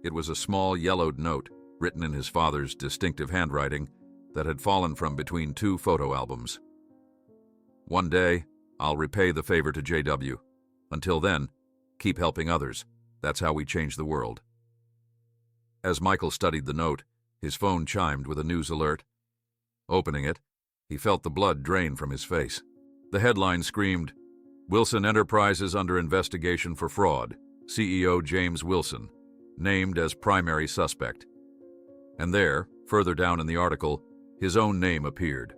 Speaker 1: It was a small yellowed note written in his father's distinctive handwriting that had fallen from between two photo albums. One day, I'll repay the favor to JW. Until then, keep helping others. That's how we change the world. As Michael studied the note, his phone chimed with a news alert. Opening it, he felt the blood drain from his face. The headline screamed, Wilson Enterprises under investigation for fraud. CEO James Wilson, named as primary suspect. And there, further down in the article, his own name appeared.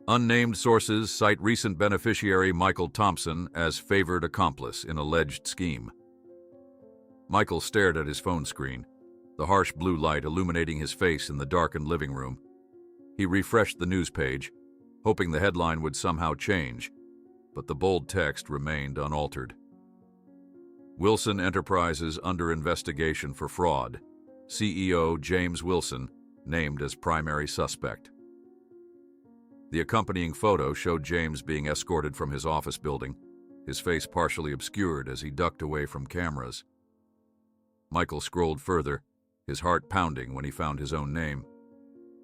Speaker 1: Unnamed sources cite recent beneficiary Michael Thompson as favored accomplice in alleged scheme. Michael stared at his phone screen, the harsh blue light illuminating his face in the darkened living room. He refreshed the news page, hoping the headline would somehow change, but the bold text remained unaltered. Wilson Enterprises under investigation for fraud. CEO James Wilson named as primary suspect. The accompanying photo showed James being escorted from his office building, his face partially obscured as he ducked away from cameras. Michael scrolled further, his heart pounding when he found his own name.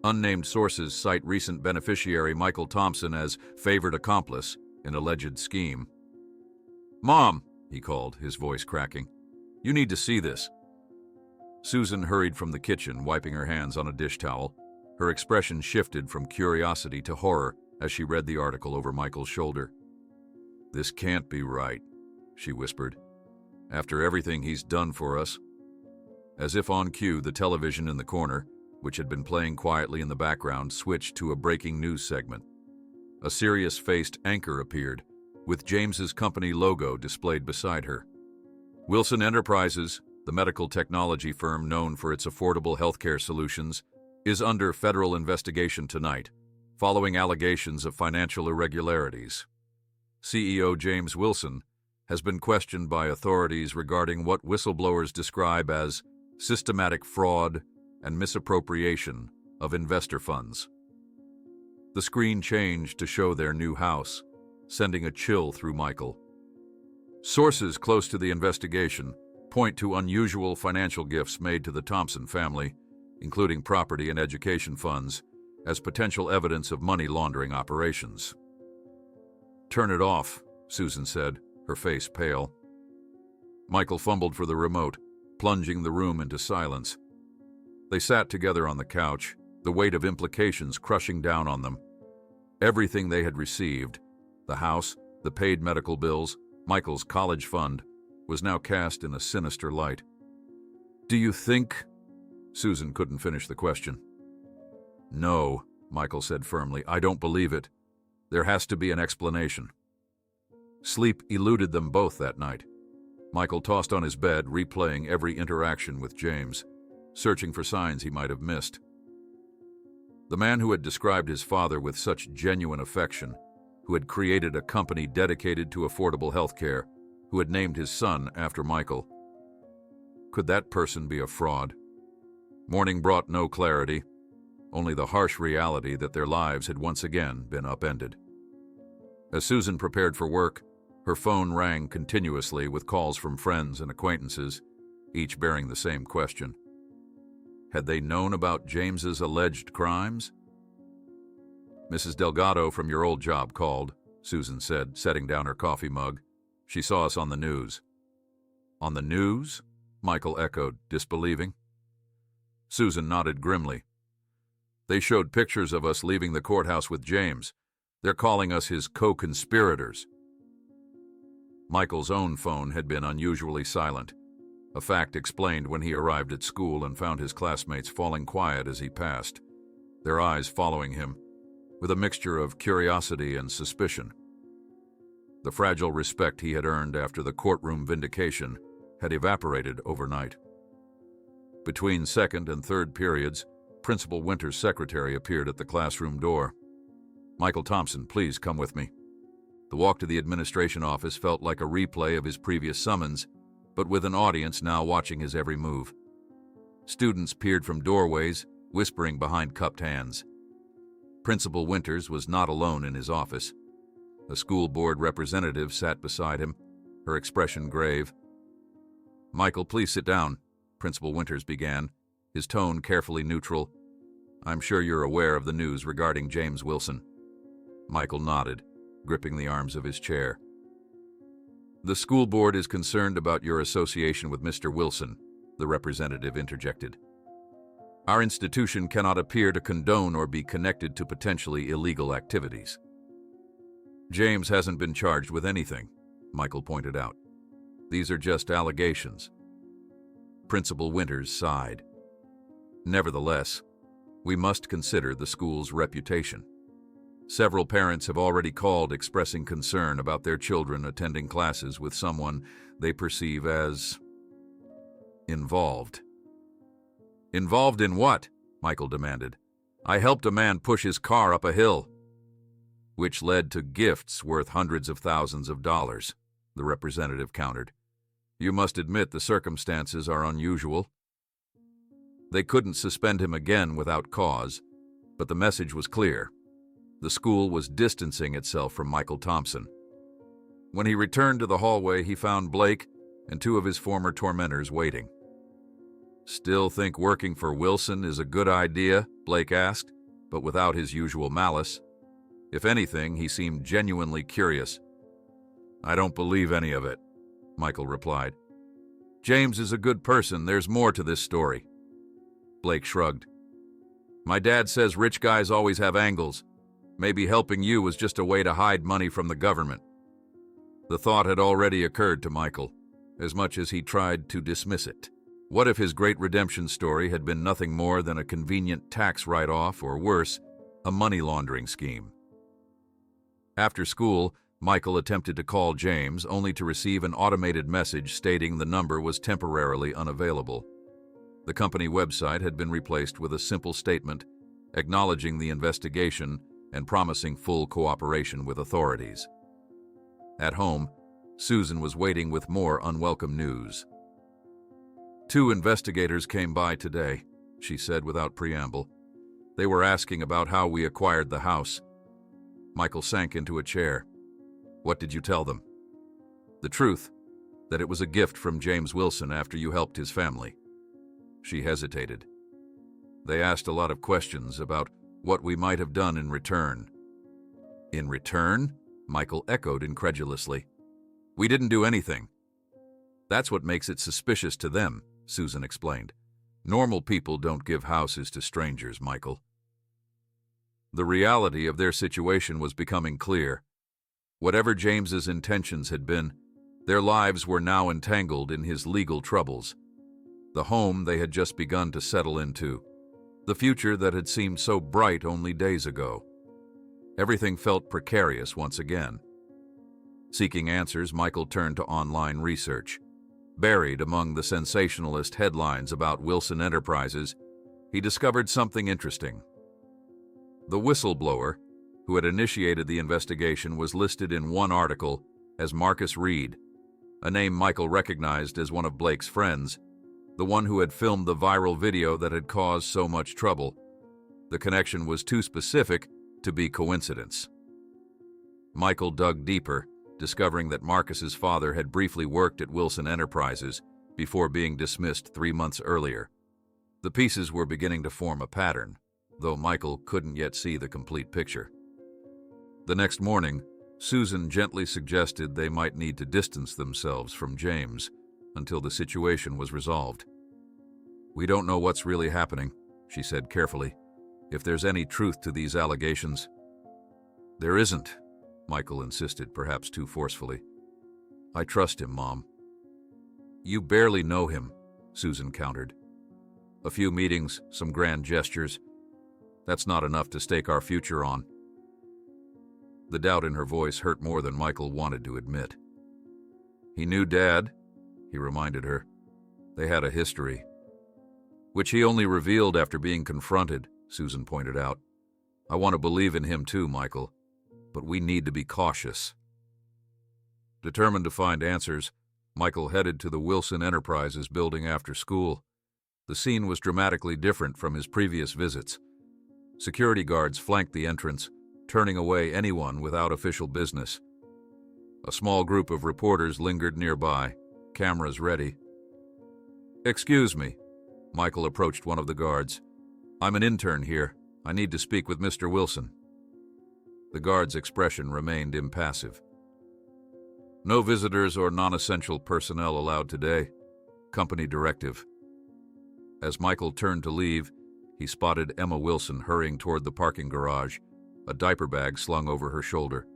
Speaker 1: Unnamed sources cite recent beneficiary Michael Thompson as favored accomplice in alleged scheme. Mom, he called, his voice cracking. You need to see this. Susan hurried from the kitchen, wiping her hands on a dish towel. Her expression shifted from curiosity to horror as she read the article over Michael's shoulder. This can't be right, she whispered. After everything he's done for us. As if on cue, the television in the corner, which had been playing quietly in the background, switched to a breaking news segment. A serious-faced anchor appeared, with James's company logo displayed beside her. Wilson Enterprises, the medical technology firm known for its affordable healthcare solutions, is under federal investigation tonight, following allegations of financial irregularities. CEO James Wilson has been questioned by authorities regarding what whistleblowers describe as systematic fraud and misappropriation of investor funds. The screen changed to show their new house, sending a chill through Michael. Sources close to the investigation point to unusual financial gifts made to the Thompson family, including property and education funds, as potential evidence of money laundering operations. "Turn it off," Susan said, her face pale. Michael fumbled for the remote, plunging the room into silence. They sat together on the couch, the weight of implications crushing down on them. Everything they had received, the house, the paid medical bills, Michael's college fund, was now cast in a sinister light. "Do you think—" Susan couldn't finish the question. "No," Michael said firmly, "I don't believe it. There has to be an explanation." Sleep eluded them both that night. Michael tossed on his bed, replaying every interaction with James, searching for signs he might have missed. The man who had described his father with such genuine affection, who had created a company dedicated to affordable health care, who had named his son after Michael. Could that person be a fraud? Morning brought no clarity, only the harsh reality that their lives had once again been upended. As Susan prepared for work, her phone rang continuously with calls from friends and acquaintances, each bearing the same question. Had they known about James's alleged crimes? "Mrs. Delgado from your old job called," Susan said, setting down her coffee mug. "She saw us on the news." "On the news?" Michael echoed, disbelieving. Susan nodded grimly. "They showed pictures of us leaving the courthouse with James. They're calling us his co-conspirators." Michael's own phone had been unusually silent, a fact explained when he arrived at school and found his classmates falling quiet as he passed, their eyes following him, with a mixture of curiosity and suspicion. The fragile respect he had earned after the courtroom vindication had evaporated overnight. Between second and third periods, Principal Winter's secretary appeared at the classroom door. "Michael Thompson, please come with me." The walk to the administration office felt like a replay of his previous summons, but with an audience now watching his every move. Students peered from doorways, whispering behind cupped hands. Principal Winters was not alone in his office. A school board representative sat beside him, her expression grave. "Michael, please sit down," Principal Winters began, his tone carefully neutral. "I'm sure you're aware of the news regarding James Wilson." Michael nodded, gripping the arms of his chair. "The school board is concerned about your association with Mr. Wilson," the representative interjected. "Our institution cannot appear to condone or be connected to potentially illegal activities." "James hasn't been charged with anything," Michael pointed out. "These are just allegations." Principal Winters sighed. "Nevertheless, we must consider the school's reputation. Several parents have already called expressing concern about their children attending classes with someone they perceive as involved." "Involved in what?" Michael demanded. "I helped a man push his car up a hill." "Which led to gifts worth hundreds of thousands of dollars," the representative countered. "You must admit the circumstances are unusual." They couldn't suspend him again without cause, but the message was clear. The school was distancing itself from Michael Thompson. When he returned to the hallway, he found Blake and two of his former tormentors waiting. "Still think working for Wilson is a good idea?" Blake asked, but without his usual malice. If anything, he seemed genuinely curious. "I don't believe any of it," Michael replied. "James is a good person. There's more to this story." Blake shrugged. "My dad says rich guys always have angles. Maybe helping you was just a way to hide money from the government." The thought had already occurred to Michael, as much as he tried to dismiss it. What if his great redemption story had been nothing more than a convenient tax write-off, or worse, a money laundering scheme? After school, Michael attempted to call James, only to receive an automated message stating the number was temporarily unavailable. The company website had been replaced with a simple statement acknowledging the investigation and promising full cooperation with authorities. At home, Susan was waiting with more unwelcome news. "2 investigators came by today," she said without preamble. They were asking about how we acquired the house. Michael sank into a chair. What did you tell them? The truth, that it was a gift from James Wilson after you helped his family. She hesitated. They asked a lot of questions about what we might have done in return. In return? Michael echoed incredulously. We didn't do anything. That's what makes it suspicious to them, Susan explained. Normal people don't give houses to strangers, Michael. The reality of their situation was becoming clear. Whatever James's intentions had been, their lives were now entangled in his legal troubles. The home they had just begun to settle into. The future that had seemed so bright only days ago. Everything felt precarious once again. Seeking answers, Michael turned to online research. Buried among the sensationalist headlines about Wilson Enterprises, he discovered something interesting. The whistleblower, who had initiated the investigation, was listed in one article as Marcus Reed, a name Michael recognized as one of Blake's friends, the one who had filmed the viral video that had caused so much trouble. The connection was too specific to be coincidence. Michael dug deeper, discovering that Marcus's father had briefly worked at Wilson Enterprises before being dismissed 3 months earlier. The pieces were beginning to form a pattern, though Michael couldn't yet see the complete picture. The next morning, Susan gently suggested they might need to distance themselves from James until the situation was resolved. We don't know what's really happening, she said carefully. If there's any truth to these allegations. There isn't, Michael insisted, perhaps too forcefully. I trust him, Mom. You barely know him, Susan countered. A few meetings, some grand gestures. That's not enough to stake our future on. The doubt in her voice hurt more than Michael wanted to admit. He knew Dad, he reminded her. They had a history. Which he only revealed after being confronted, Susan pointed out. I want to believe in him too, Michael, but we need to be cautious. Determined to find answers, Michael headed to the Wilson Enterprises building after school. The scene was dramatically different from his previous visits. Security guards flanked the entrance, turning away anyone without official business. A small group of reporters lingered nearby, cameras ready. Excuse me, Michael approached one of the guards. I'm an intern here. I need to speak with Mr. Wilson. The guard's expression remained impassive. No visitors or non-essential personnel allowed today. Company directive. As Michael turned to leave, he spotted Emma Wilson hurrying toward the parking garage, a diaper bag slung over her shoulder.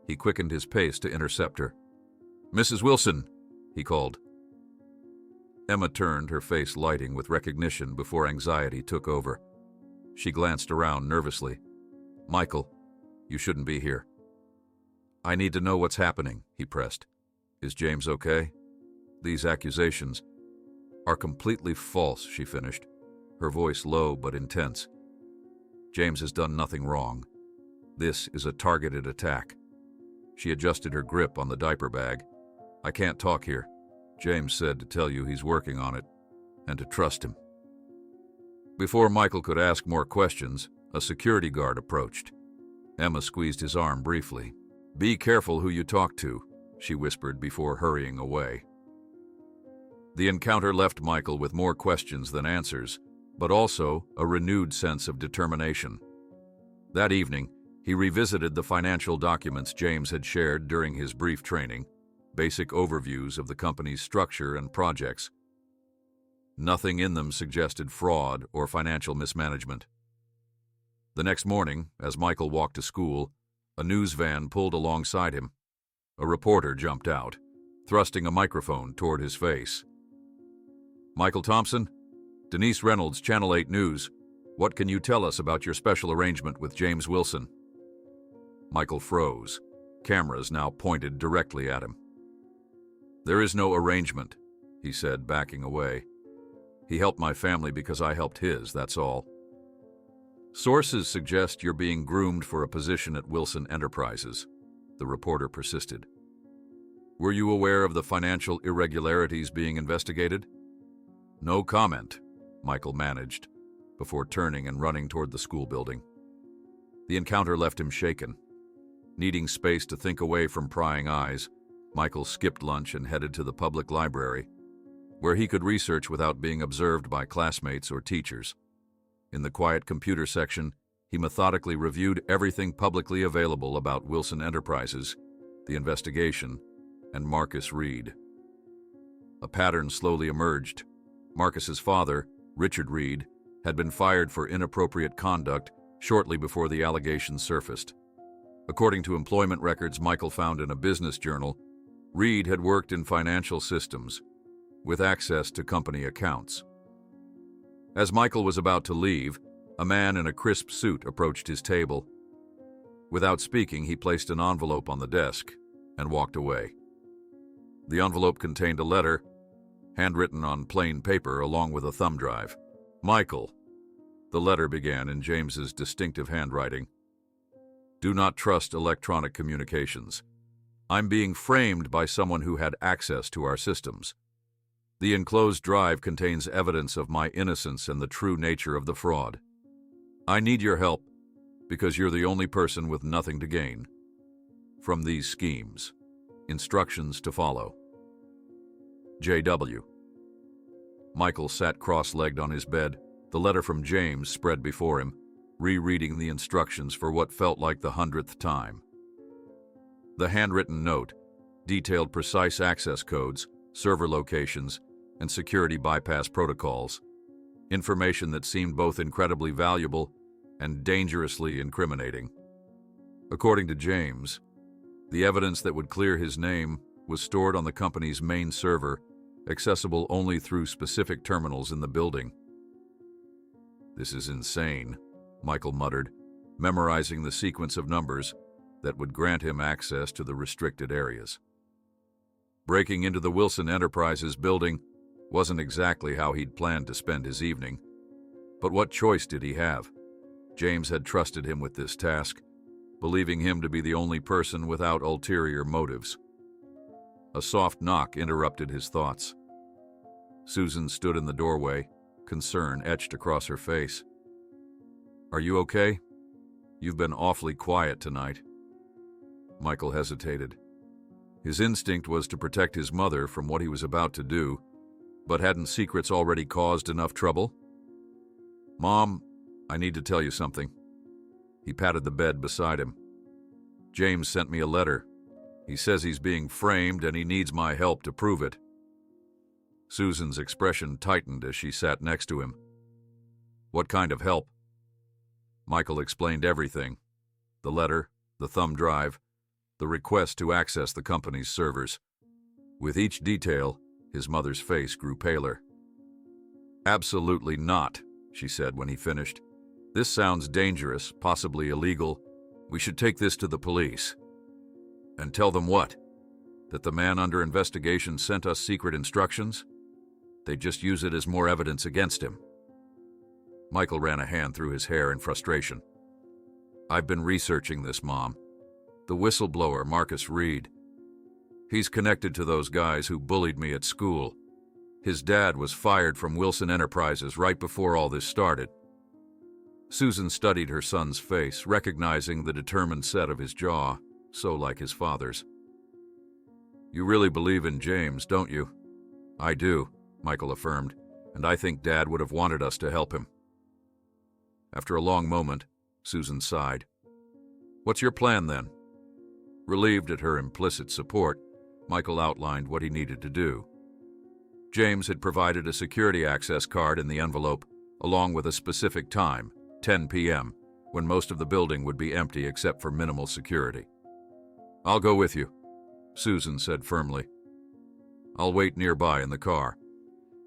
Speaker 1: He quickened his pace to intercept her. Mrs. Wilson, he called. Emma turned, her face lighting with recognition before anxiety took over. She glanced around nervously. Michael, you shouldn't be here. I need to know what's happening, he pressed. Is James okay? These accusations are completely false, she finished, her voice low but intense. James has done nothing wrong. This is a targeted attack. She adjusted her grip on the diaper bag. I can't talk here. James said to tell you he's working on it, and to trust him. Before Michael could ask more questions, a security guard approached. Emma squeezed his arm briefly. Be careful who you talk to, she whispered before hurrying away. The encounter left Michael with more questions than answers, but also a renewed sense of determination. That evening, he revisited the financial documents James had shared during his brief training, basic overviews of the company's structure and projects. Nothing in them suggested fraud or financial mismanagement. The next morning, as Michael walked to school, a news van pulled alongside him. A reporter jumped out, thrusting a microphone toward his face. Michael Thompson? Denise Reynolds, Channel 8 News. What can you tell us about your special arrangement with James Wilson? Michael froze, cameras now pointed directly at him. There is no arrangement, he said, backing away. He helped my family because I helped his, that's all. Sources suggest you're being groomed for a position at Wilson Enterprises, the reporter persisted. Were you aware of the financial irregularities being investigated? No comment, Michael managed. before turning and running toward the school building. The encounter left him shaken. Needing space to think away from prying eyes, Michael skipped lunch and headed to the public library, where he could research without being observed by classmates or teachers. In the quiet computer section, he methodically reviewed everything publicly available about Wilson Enterprises, the investigation, and Marcus Reed. A pattern slowly emerged. Marcus's father, Richard Reed, had been fired for inappropriate conduct shortly before the allegations surfaced. According to employment records Michael found in a business journal, Reed had worked in financial systems, with access to company accounts. As Michael was about to leave, a man in a crisp suit approached his table. Without speaking, he placed an envelope on the desk and walked away. The envelope contained a letter, handwritten on plain paper along with a thumb drive. "Michael," the letter began in James's distinctive handwriting. "Do not trust electronic communications. I'm being framed by someone who had access to our systems. The enclosed drive contains evidence of my innocence and the true nature of the fraud. I need your help because you're the only person with nothing to gain from these schemes. Instructions to follow. J.W." Michael sat cross-legged on his bed, the letter from James spread before him, rereading the instructions for what felt like the 100th time. The handwritten note detailed precise access codes, server locations, and security bypass protocols, information that seemed both incredibly valuable and dangerously incriminating. According to James, the evidence that would clear his name was stored on the company's main server, accessible only through specific terminals in the building. "This is insane," Michael muttered, memorizing the sequence of numbers that would grant him access to the restricted areas. Breaking into the Wilson Enterprises building wasn't exactly how he'd planned to spend his evening. But what choice did he have? James had trusted him with this task, believing him to be the only person without ulterior motives. A soft knock interrupted his thoughts. Susan stood in the doorway, concern etched across her face. "Are you okay? You've been awfully quiet tonight." Michael hesitated. His instinct was to protect his mother from what he was about to do, but hadn't secrets already caused enough trouble? "Mom, I need to tell you something." He patted the bed beside him. "James sent me a letter. He says he's being framed and he needs my help to prove it." Susan's expression tightened as she sat next to him. "What kind of help?" Michael explained everything: the letter, the thumb drive, the request to access the company's servers. With each detail, his mother's face grew paler. "Absolutely not," she said when he finished. "This sounds dangerous, possibly illegal. We should take this to the police." "And tell them what? That the man under investigation sent us secret instructions? They'd just use it as more evidence against him." Michael ran a hand through his hair in frustration. "I've been researching this, Mom. The whistleblower, Marcus Reed. He's connected to those guys who bullied me at school. His dad was fired from Wilson Enterprises right before all this started." Susan studied her son's face, recognizing the determined set of his jaw, so like his father's. "You really believe in James, don't you?" "I do," Michael affirmed, "and I think Dad would have wanted us to help him." After a long moment, Susan sighed. "What's your plan, then?" Relieved at her implicit support, Michael outlined what he needed to do. James had provided a security access card in the envelope, along with a specific time, 10 p.m., when most of the building would be empty except for minimal security. "I'll go with you," Susan said firmly. "I'll wait nearby in the car.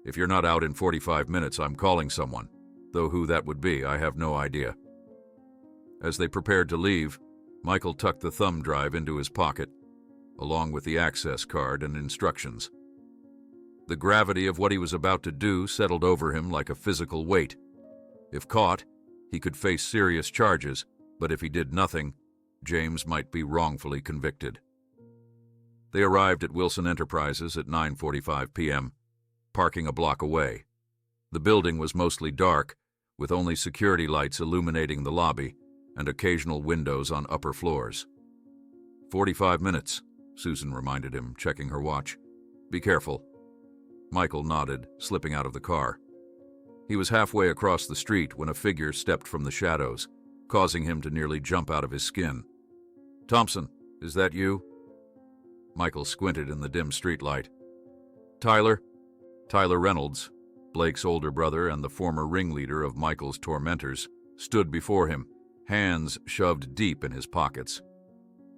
Speaker 1: If you're not out in 45 minutes, I'm calling someone, though who that would be, I have no idea." As they prepared to leave, Michael tucked the thumb drive into his pocket, along with the access card and instructions. The gravity of what he was about to do settled over him like a physical weight. If caught, he could face serious charges, but if he did nothing, James might be wrongfully convicted. They arrived at Wilson Enterprises at 9:45 p.m., parking a block away. The building was mostly dark, with only security lights illuminating the lobby and occasional windows on upper floors. 45 minutes, Susan reminded him, checking her watch. Be careful. Michael nodded, slipping out of the car. He was halfway across the street when a figure stepped from the shadows, causing him to nearly jump out of his skin. Thompson, is that you? Michael squinted in the dim streetlight. Tyler? Tyler Reynolds, Blake's older brother and the former ringleader of Michael's tormentors, stood before him, hands shoved deep in his pockets.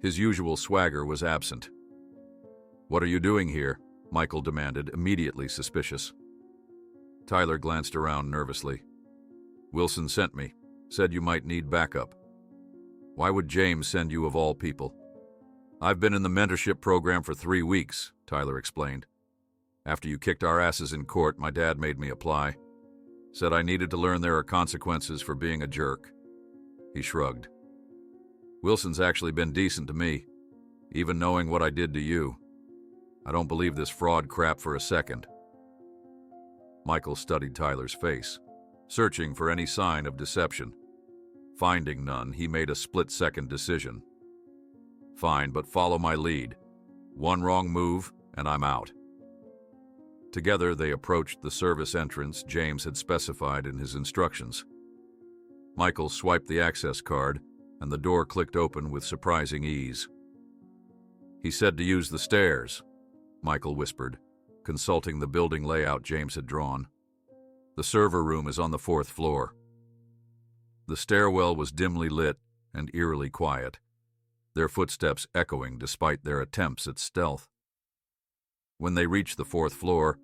Speaker 1: His usual swagger was absent. What are you doing here? Michael demanded, immediately suspicious. Tyler glanced around nervously. Wilson sent me, said you might need backup. Why would James send you of all people? I've been in the mentorship program for 3 weeks, Tyler explained. After you kicked our asses in court, my dad made me apply. Said I needed to learn there are consequences for being a jerk. He shrugged. Wilson's actually been decent to me, even knowing what I did to you. I don't believe this fraud crap for a second. Michael studied Tyler's face, searching for any sign of deception. Finding none, he made a split-second decision. Fine, but follow my lead. One wrong move, and I'm out. Together, they approached the service entrance James had specified in his instructions. Michael swiped the access card, and the door clicked open with surprising ease. He said to use the stairs, Michael whispered, consulting the building layout James had drawn. The server room is on the 4th floor. The stairwell was dimly lit and eerily quiet, their footsteps echoing despite their attempts at stealth. When they reached the 4th floor,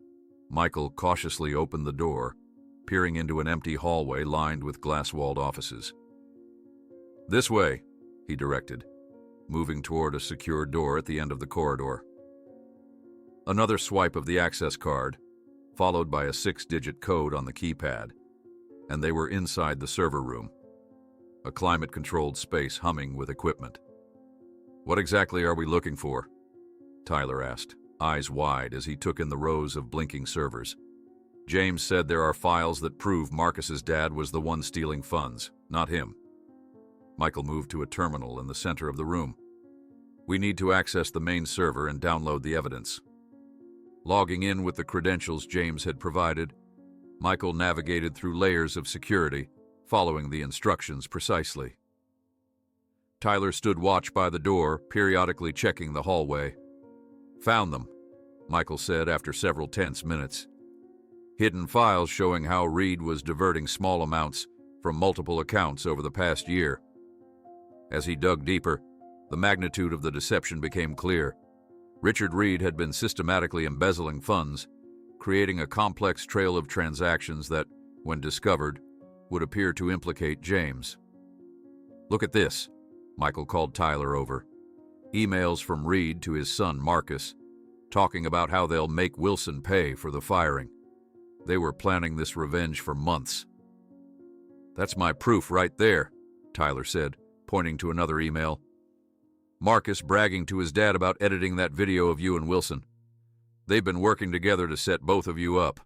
Speaker 1: Michael cautiously opened the door, peering into an empty hallway lined with glass-walled offices. This way, he directed, moving toward a secure door at the end of the corridor. Another swipe of the access card, followed by a 6-digit code on the keypad, and they were inside the server room, a climate-controlled space humming with equipment. What exactly are we looking for? Tyler asked, eyes wide as he took in the rows of blinking servers. James said there are files that prove Marcus's dad was the one stealing funds, not him. Michael moved to a terminal in the center of the room. We need to access the main server and download the evidence. Logging in with the credentials James had provided, Michael navigated through layers of security, following the instructions precisely. Tyler stood watch by the door, periodically checking the hallway. Found them, Michael said after several tense minutes. Hidden files showing how Reed was diverting small amounts from multiple accounts over the past year. As he dug deeper, the magnitude of the deception became clear. Richard Reed had been systematically embezzling funds, creating a complex trail of transactions that, when discovered, would appear to implicate James. Look at this, Michael called Tyler over. Emails from Reed to his son Marcus, talking about how they'll make Wilson pay for the firing. They were planning this revenge for months. That's my proof right there, Tyler said, pointing to another email. Marcus bragging to his dad about editing that video of you and Wilson. They've been working together to set both of you up.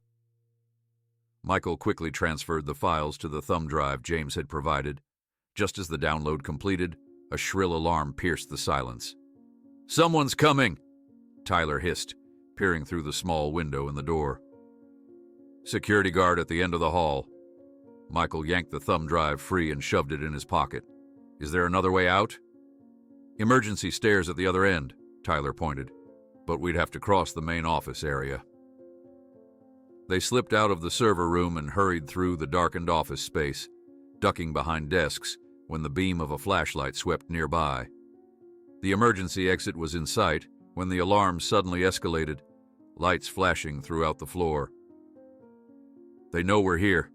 Speaker 1: Michael quickly transferred the files to the thumb drive James had provided. Just as the download completed, a shrill alarm pierced the silence. Someone's coming, Tyler hissed, peering through the small window in the door. Security guard at the end of the hall. Michael yanked the thumb drive free and shoved it in his pocket. Is there another way out? Emergency stairs at the other end, Tyler pointed, but we'd have to cross the main office area. They slipped out of the server room and hurried through the darkened office space, ducking behind desks when the beam of a flashlight swept nearby. The emergency exit was in sight when the alarm suddenly escalated, lights flashing throughout the floor. They know we're here,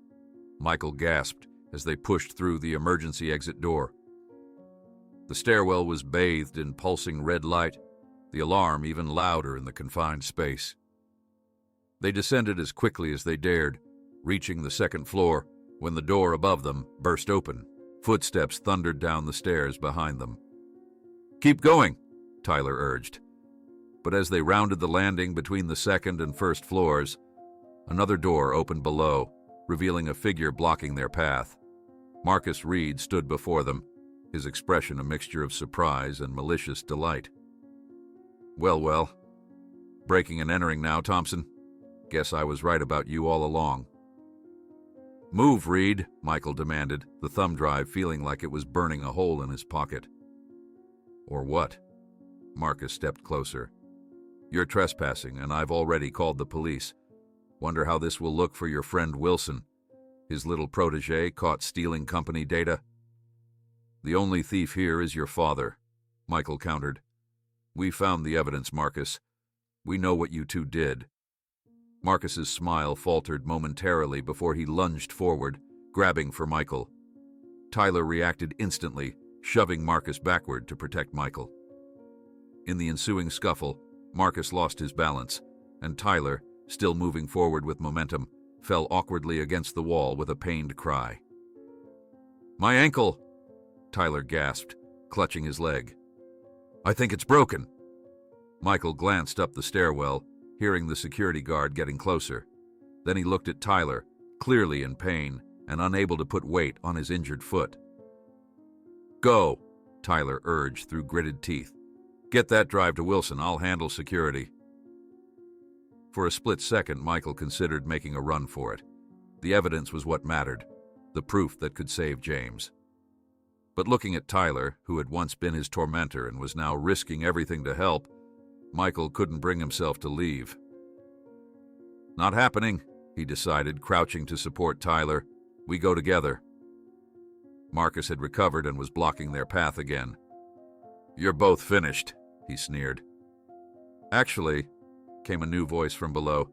Speaker 1: Michael gasped as they pushed through the emergency exit door. The stairwell was bathed in pulsing red light, the alarm even louder in the confined space. They descended as quickly as they dared, reaching the 2nd floor when the door above them burst open. Footsteps thundered down the stairs behind them. Keep going, Tyler urged. But as they rounded the landing between the 2nd and 1st floors, another door opened below, revealing a figure blocking their path. Marcus Reed stood before them, his expression a mixture of surprise and malicious delight. Well, breaking and entering now, Thompson? Guess I was right about you all along." "Move, Reed," Michael demanded, the thumb drive feeling like it was burning a hole in his pocket. "Or what?" Marcus stepped closer. "You're trespassing, and I've already called the police. Wonder how this will look for your friend Wilson, his little protege caught stealing company data." "The only thief here is your father," Michael countered. "We found the evidence, Marcus. We know what you two did." Marcus's smile faltered momentarily before he lunged forward, grabbing for Michael. Tyler reacted instantly, shoving Marcus backward to protect Michael. In the ensuing scuffle, Marcus lost his balance, and Tyler, still moving forward with momentum, fell awkwardly against the wall with a pained cry. "My ankle!" Tyler gasped, clutching his leg. "I think it's broken." Michael glanced up the stairwell, hearing the security guard getting closer. Then he looked at Tyler, clearly in pain and unable to put weight on his injured foot. "Go," Tyler urged through gritted teeth. "Get that drive to Wilson. I'll handle security." For a split second, Michael considered making a run for it. The evidence was what mattered, the proof that could save James. But looking at Tyler, who had once been his tormentor and was now risking everything to help, Michael couldn't bring himself to leave. "Not happening," he decided, crouching to support Tyler. "We go together." Marcus had recovered and was blocking their path again. "You're both finished," he sneered. "Actually," came a new voice from below,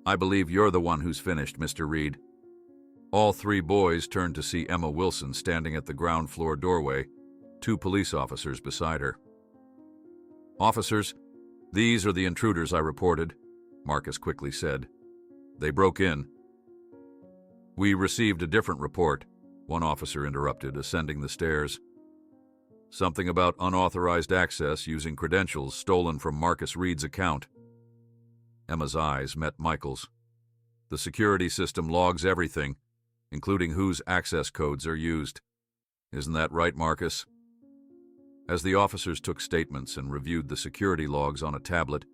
Speaker 1: "I believe you're the one who's finished, Mr. Reed." All three boys turned to see Emma Wilson standing at the ground floor doorway, two police officers beside her. "Officers, these are the intruders I reported," Marcus quickly said. "They broke in." "We received a different report," one officer interrupted, ascending the stairs. "Something about unauthorized access using credentials stolen from Marcus Reed's account." Emma's eyes met Michael's. "The security system logs everything, including whose access codes are used. Isn't that right, Marcus?" As the officers took statements and reviewed the security logs on a tablet,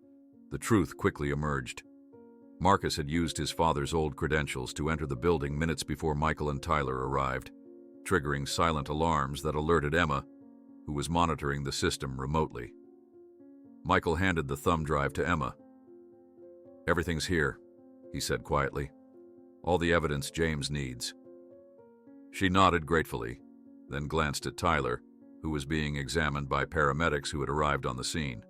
Speaker 1: the truth quickly emerged. Marcus had used his father's old credentials to enter the building minutes before Michael and Tyler arrived, triggering silent alarms that alerted Emma, who was monitoring the system remotely. Michael handed the thumb drive to Emma. "Everything's here," he said quietly. "All the evidence James needs." She nodded gratefully, then glanced at Tyler, who was being examined by paramedics who had arrived on the scene.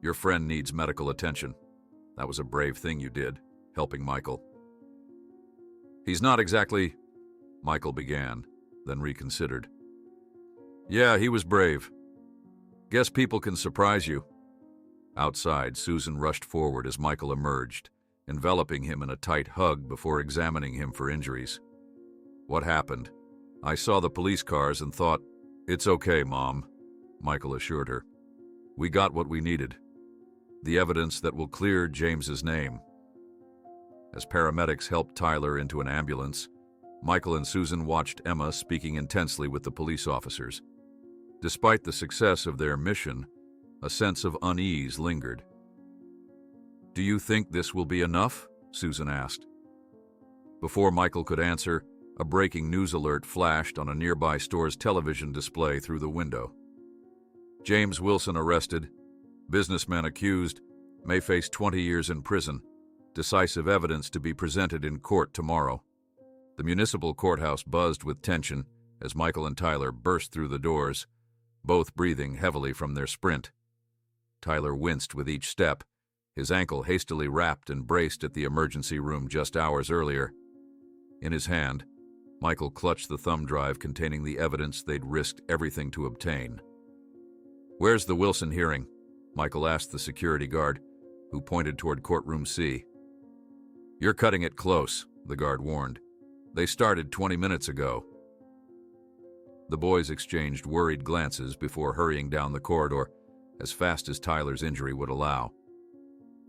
Speaker 1: "Your friend needs medical attention. That was a brave thing you did, helping Michael." "He's not exactly," Michael began, then reconsidered. "Yeah, he was brave. Guess people can surprise you." Outside, Susan rushed forward as Michael emerged, enveloping him in a tight hug before examining him for injuries. "What happened? I saw the police cars and thought, 'It's okay, Mom,'" Michael assured her. "We got what we needed. The evidence that will clear James's name." As paramedics helped Tyler into an ambulance, Michael and Susan watched Emma speaking intensely with the police officers. Despite the success of their mission, a sense of unease lingered. "Do you think this will be enough?" Susan asked. Before Michael could answer, a breaking news alert flashed on a nearby store's television display through the window. "James Wilson arrested. Businessman accused. May face 20 years in prison. Decisive evidence to be presented in court tomorrow." The municipal courthouse buzzed with tension as Michael and Tyler burst through the doors, both breathing heavily from their sprint. Tyler winced with each step, his ankle hastily wrapped and braced at the emergency room just hours earlier. In his hand, Michael clutched the thumb drive containing the evidence they'd risked everything to obtain. "Where's the Wilson hearing?" Michael asked the security guard, who pointed toward courtroom C. "You're cutting it close," the guard warned. "They started 20 minutes ago." The boys exchanged worried glances before hurrying down the corridor as fast as Tyler's injury would allow.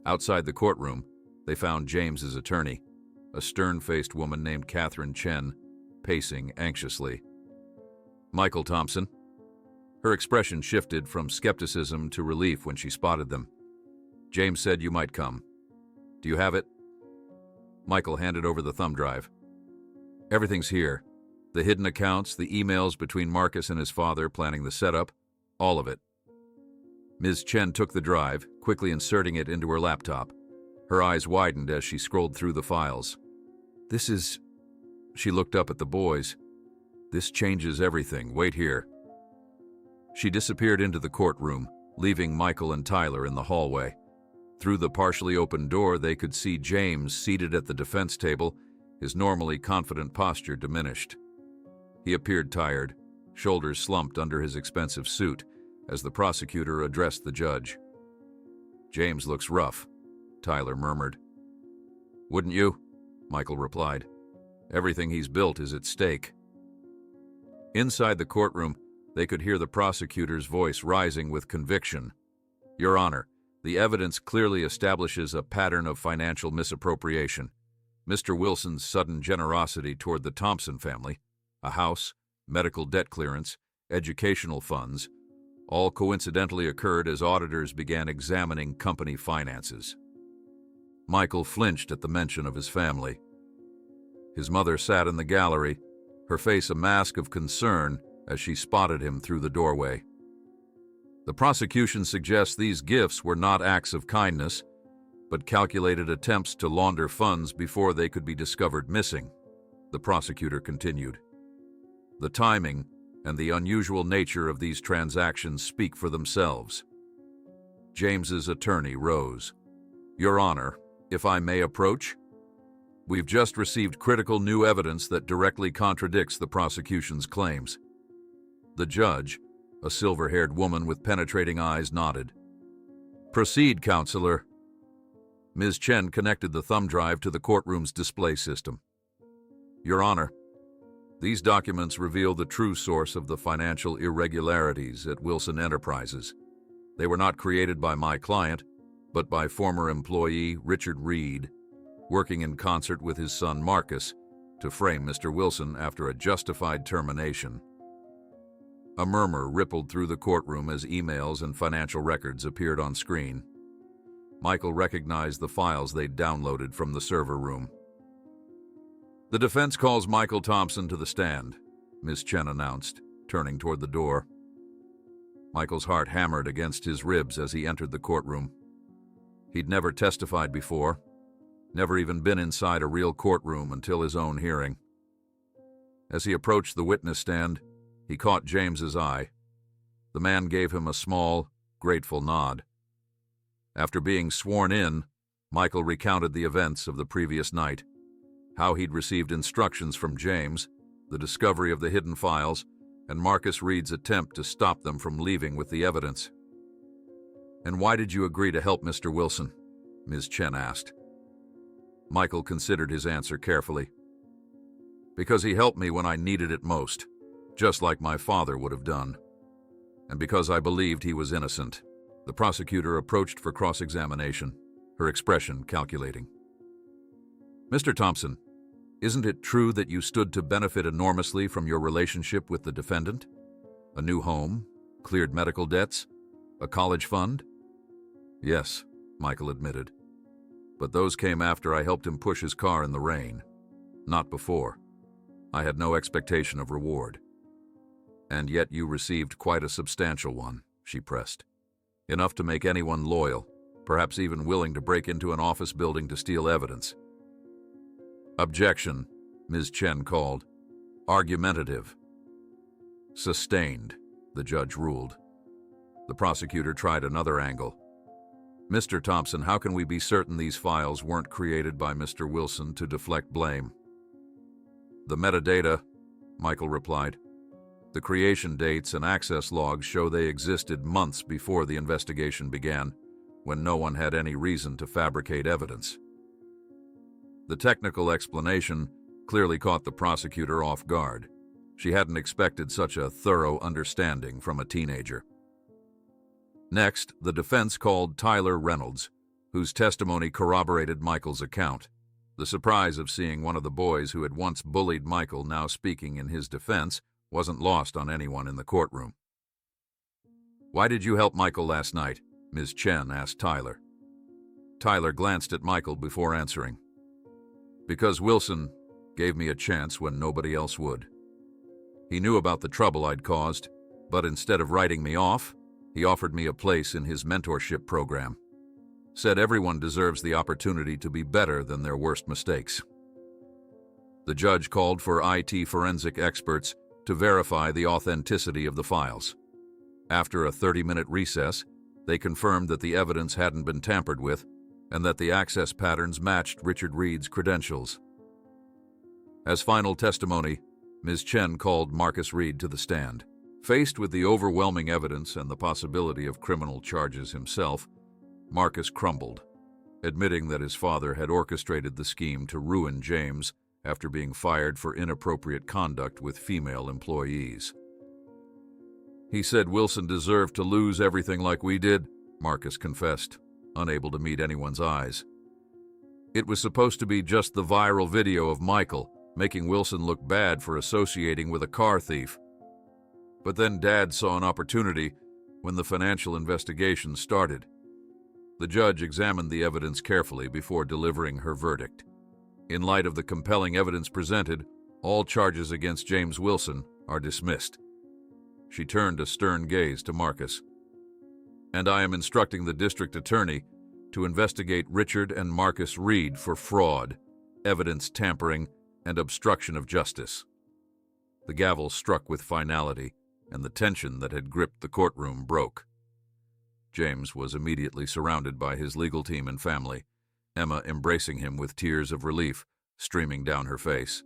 Speaker 1: Outside the courtroom, they found James's attorney, a stern-faced woman named Catherine Chen, pacing anxiously. Michael Thompson. Her expression shifted from skepticism to relief when she spotted them. James said you might come. Do you have it? Michael handed over the thumb drive. Everything's here. The hidden accounts, the emails between Marcus and his father planning the setup, all of it. Ms. Chen took the drive, quickly inserting it into her laptop. Her eyes widened as she scrolled through the files. This is... She looked up at the boys. This changes everything. Wait here. She disappeared into the courtroom, leaving Michael and Tyler in the hallway. Through the partially open door, they could see James seated at the defense table, his normally confident posture diminished. He appeared tired, shoulders slumped under his expensive suit, as the prosecutor addressed the judge. James looks rough, Tyler murmured. Wouldn't you? Michael replied. Everything he's built is at stake. Inside the courtroom, they could hear the prosecutor's voice rising with conviction. Your Honor, the evidence clearly establishes a pattern of financial misappropriation. Mr. Wilson's sudden generosity toward the Thompson family, a house, medical debt clearance, educational funds, all coincidentally occurred as auditors began examining company finances. Michael flinched at the mention of his family. His mother sat in the gallery, her face a mask of concern as she spotted him through the doorway. The prosecution suggests these gifts were not acts of kindness, but calculated attempts to launder funds before they could be discovered missing, the prosecutor continued. The timing and the unusual nature of these transactions speak for themselves. James's attorney rose. Your Honor, if I may approach? We've just received critical new evidence that directly contradicts the prosecution's claims. The judge, a silver-haired woman with penetrating eyes, nodded. Proceed, counselor. Ms. Chen connected the thumb drive to the courtroom's display system. Your Honor, these documents reveal the true source of the financial irregularities at Wilson Enterprises. They were not created by my client, but by former employee Richard Reed, working in concert with his son Marcus to frame Mr. Wilson after a justified termination. A murmur rippled through the courtroom as emails and financial records appeared on screen. Michael recognized the files they'd downloaded from the server room. The defense calls Michael Thompson to the stand, Ms. Chen announced, turning toward the door. Michael's heart hammered against his ribs as he entered the courtroom. He'd never testified before, never even been inside a real courtroom until his own hearing. As he approached the witness stand, he caught James's eye. The man gave him a small, grateful nod. After being sworn in, Michael recounted the events of the previous night, how he'd received instructions from James, the discovery of the hidden files, and Marcus Reed's attempt to stop them from leaving with the evidence. And why did you agree to help Mr. Wilson? Ms. Chen asked. Michael considered his answer carefully. Because he helped me when I needed it most, just like my father would have done. And because I believed he was innocent. The prosecutor approached for cross-examination, her expression calculating. Mr. Thompson, isn't it true that you stood to benefit enormously from your relationship with the defendant? A new home, cleared medical debts, a college fund? Yes, Michael admitted. But those came after I helped him push his car in the rain. Not before. I had no expectation of reward. And yet you received quite a substantial one, she pressed. Enough to make anyone loyal, perhaps even willing to break into an office building to steal evidence. Objection, Ms. Chen called. Argumentative. Sustained, the judge ruled. The prosecutor tried another angle. Mr. Thompson, how can we be certain these files weren't created by Mr. Wilson to deflect blame? The metadata, Michael replied. The creation dates and access logs show they existed months before the investigation began, when no one had any reason to fabricate evidence. The technical explanation clearly caught the prosecutor off guard. She hadn't expected such a thorough understanding from a teenager. Next, the defense called Tyler Reynolds, whose testimony corroborated Michael's account. The surprise of seeing one of the boys who had once bullied Michael now speaking in his defense wasn't lost on anyone in the courtroom. "Why did you help Michael last night?" Ms. Chen asked Tyler. Tyler glanced at Michael before answering. "Because Wilson gave me a chance when nobody else would. He knew about the trouble I'd caused, but instead of writing me off, he offered me a place in his mentorship program. Said everyone deserves the opportunity to be better than their worst mistakes." The judge called for IT forensic experts to verify the authenticity of the files. After a 30-minute recess, they confirmed that the evidence hadn't been tampered with and that the access patterns matched Richard Reed's credentials. As final testimony, Ms. Chen called Marcus Reed to the stand. Faced with the overwhelming evidence and the possibility of criminal charges himself, Marcus crumbled, admitting that his father had orchestrated the scheme to ruin James after being fired for inappropriate conduct with female employees. "He said Wilson deserved to lose everything like we did," Marcus confessed, unable to meet anyone's eyes. "It was supposed to be just the viral video of Michael making Wilson look bad for associating with a car thief. But then Dad saw an opportunity when the financial investigation started." The judge examined the evidence carefully before delivering her verdict. In light of the compelling evidence presented, all charges against James Wilson are dismissed. She turned a stern gaze to Marcus. "And I am instructing the district attorney to investigate Richard and Marcus Reed for fraud, evidence tampering, and obstruction of justice." The gavel struck with finality, and the tension that had gripped the courtroom broke. James was immediately surrounded by his legal team and family, Emma embracing him with tears of relief streaming down her face.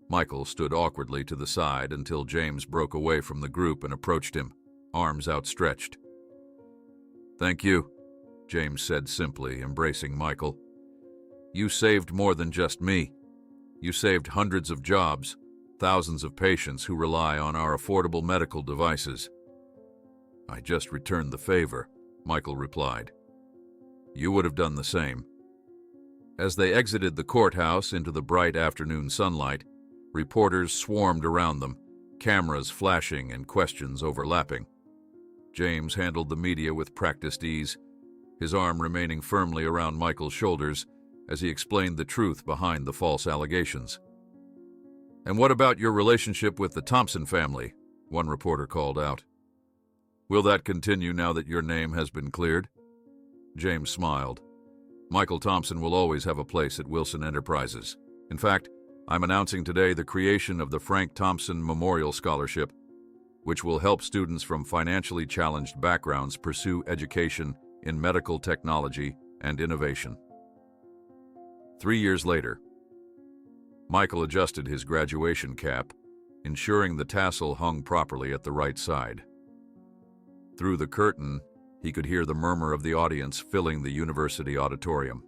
Speaker 1: Michael stood awkwardly to the side until James broke away from the group and approached him, arms outstretched. "Thank you," James said simply, embracing Michael. "You saved more than just me. You saved hundreds of jobs, thousands of patients who rely on our affordable medical devices." "I just returned the favor," Michael replied. "You would have done the same." As they exited the courthouse into the bright afternoon sunlight, reporters swarmed around them, cameras flashing and questions overlapping. James handled the media with practiced ease, his arm remaining firmly around Michael's shoulders as he explained the truth behind the false allegations. "And what about your relationship with the Thompson family?" one reporter called out. "Will that continue now that your name has been cleared?" James smiled. "Michael Thompson will always have a place at Wilson Enterprises. In fact, I'm announcing today the creation of the Frank Thompson Memorial Scholarship, which will help students from financially challenged backgrounds pursue education in medical technology and innovation." 3 years later, Michael adjusted his graduation cap, ensuring the tassel hung properly at the right side. Through the curtain, he could hear the murmur of the audience filling the university auditorium.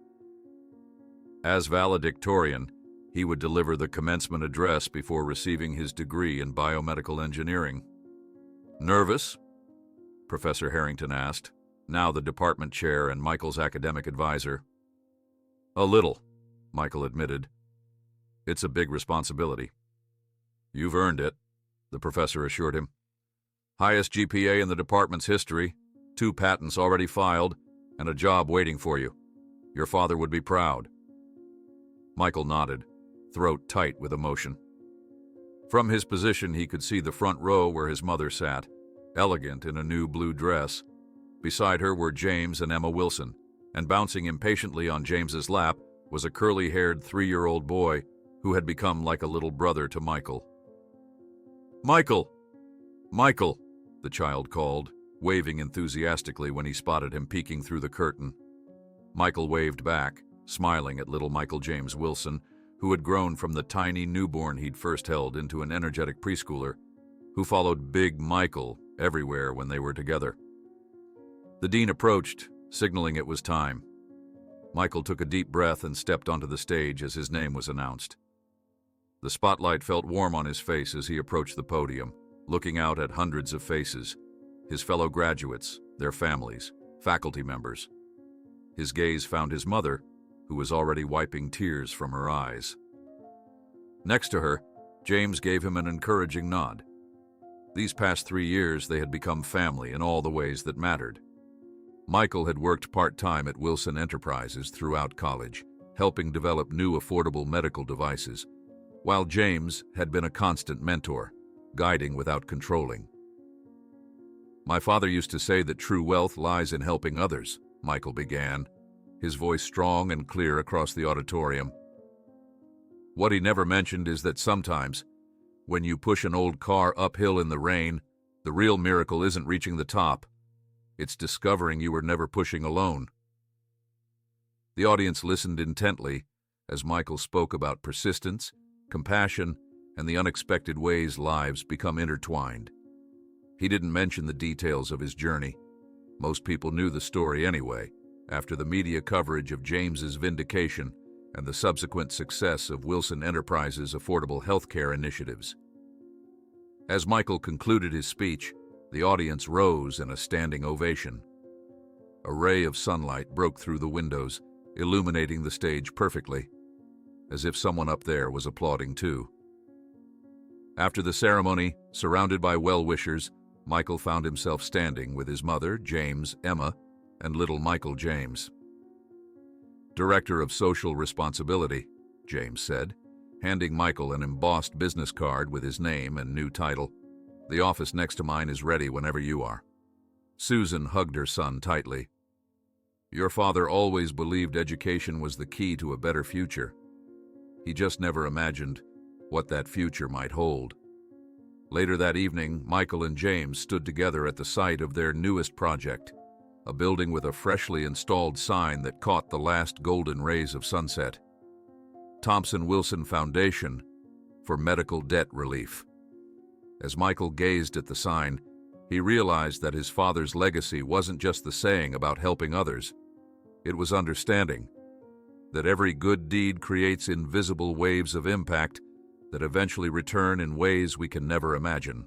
Speaker 1: As valedictorian, he would deliver the commencement address before receiving his degree in biomedical engineering. "Nervous?" Professor Harrington asked, now the department chair and Michael's academic advisor. "A little," Michael admitted. "It's a big responsibility." "You've earned it," the professor assured him. "Highest GPA in the department's history, 2 patents already filed, and a job waiting for you. Your father would be proud." Michael nodded, throat tight with emotion. From his position, he could see the front row where his mother sat, elegant in a new blue dress. Beside her were James and Emma Wilson, and bouncing impatiently on James's lap was a curly-haired 3-year-old boy who had become like a little brother to Michael. "Michael! Michael!" the child called, waving enthusiastically when he spotted him peeking through the curtain. Michael waved back, smiling at little Michael James Wilson, who had grown from the tiny newborn he'd first held into an energetic preschooler, who followed Big Michael everywhere when they were together. The dean approached, signaling it was time. Michael took a deep breath and stepped onto the stage as his name was announced. The spotlight felt warm on his face as he approached the podium, looking out at hundreds of faces, his fellow graduates, their families, faculty members. His gaze found his mother, who who was already wiping tears from her eyes. Next to her, James gave him an encouraging nod. These past 3 years, they had become family in all the ways that mattered. Michael had worked part-time at Wilson Enterprises throughout college, helping develop new affordable medical devices, while James had been a constant mentor, guiding without controlling. "My father used to say that true wealth lies in helping others," Michael began, his voice strong and clear across the auditorium. "What he never mentioned is that sometimes, when you push an old car uphill in the rain, the real miracle isn't reaching the top. It's discovering you were never pushing alone." The audience listened intently as Michael spoke about persistence, compassion, and the unexpected ways lives become intertwined. He didn't mention the details of his journey. Most people knew the story anyway, after the media coverage of James's vindication and the subsequent success of Wilson Enterprises' affordable healthcare initiatives. As Michael concluded his speech, the audience rose in a standing ovation. A ray of sunlight broke through the windows, illuminating the stage perfectly, as if someone up there was applauding too. After the ceremony, surrounded by well-wishers, Michael found himself standing with his mother, James, Emma, and little Michael James. "Director of Social Responsibility," James said, handing Michael an embossed business card with his name and new title. "The office next to mine is ready whenever you are." Susan hugged her son tightly. "Your father always believed education was the key to a better future. He just never imagined what that future might hold." Later that evening, Michael and James stood together at the site of their newest project, a building with a freshly installed sign that caught the last golden rays of sunset. Thompson Wilson Foundation for Medical Debt Relief. As Michael gazed at the sign, he realized that his father's legacy wasn't just the saying about helping others. It was understanding that every good deed creates invisible waves of impact that eventually return in ways we can never imagine.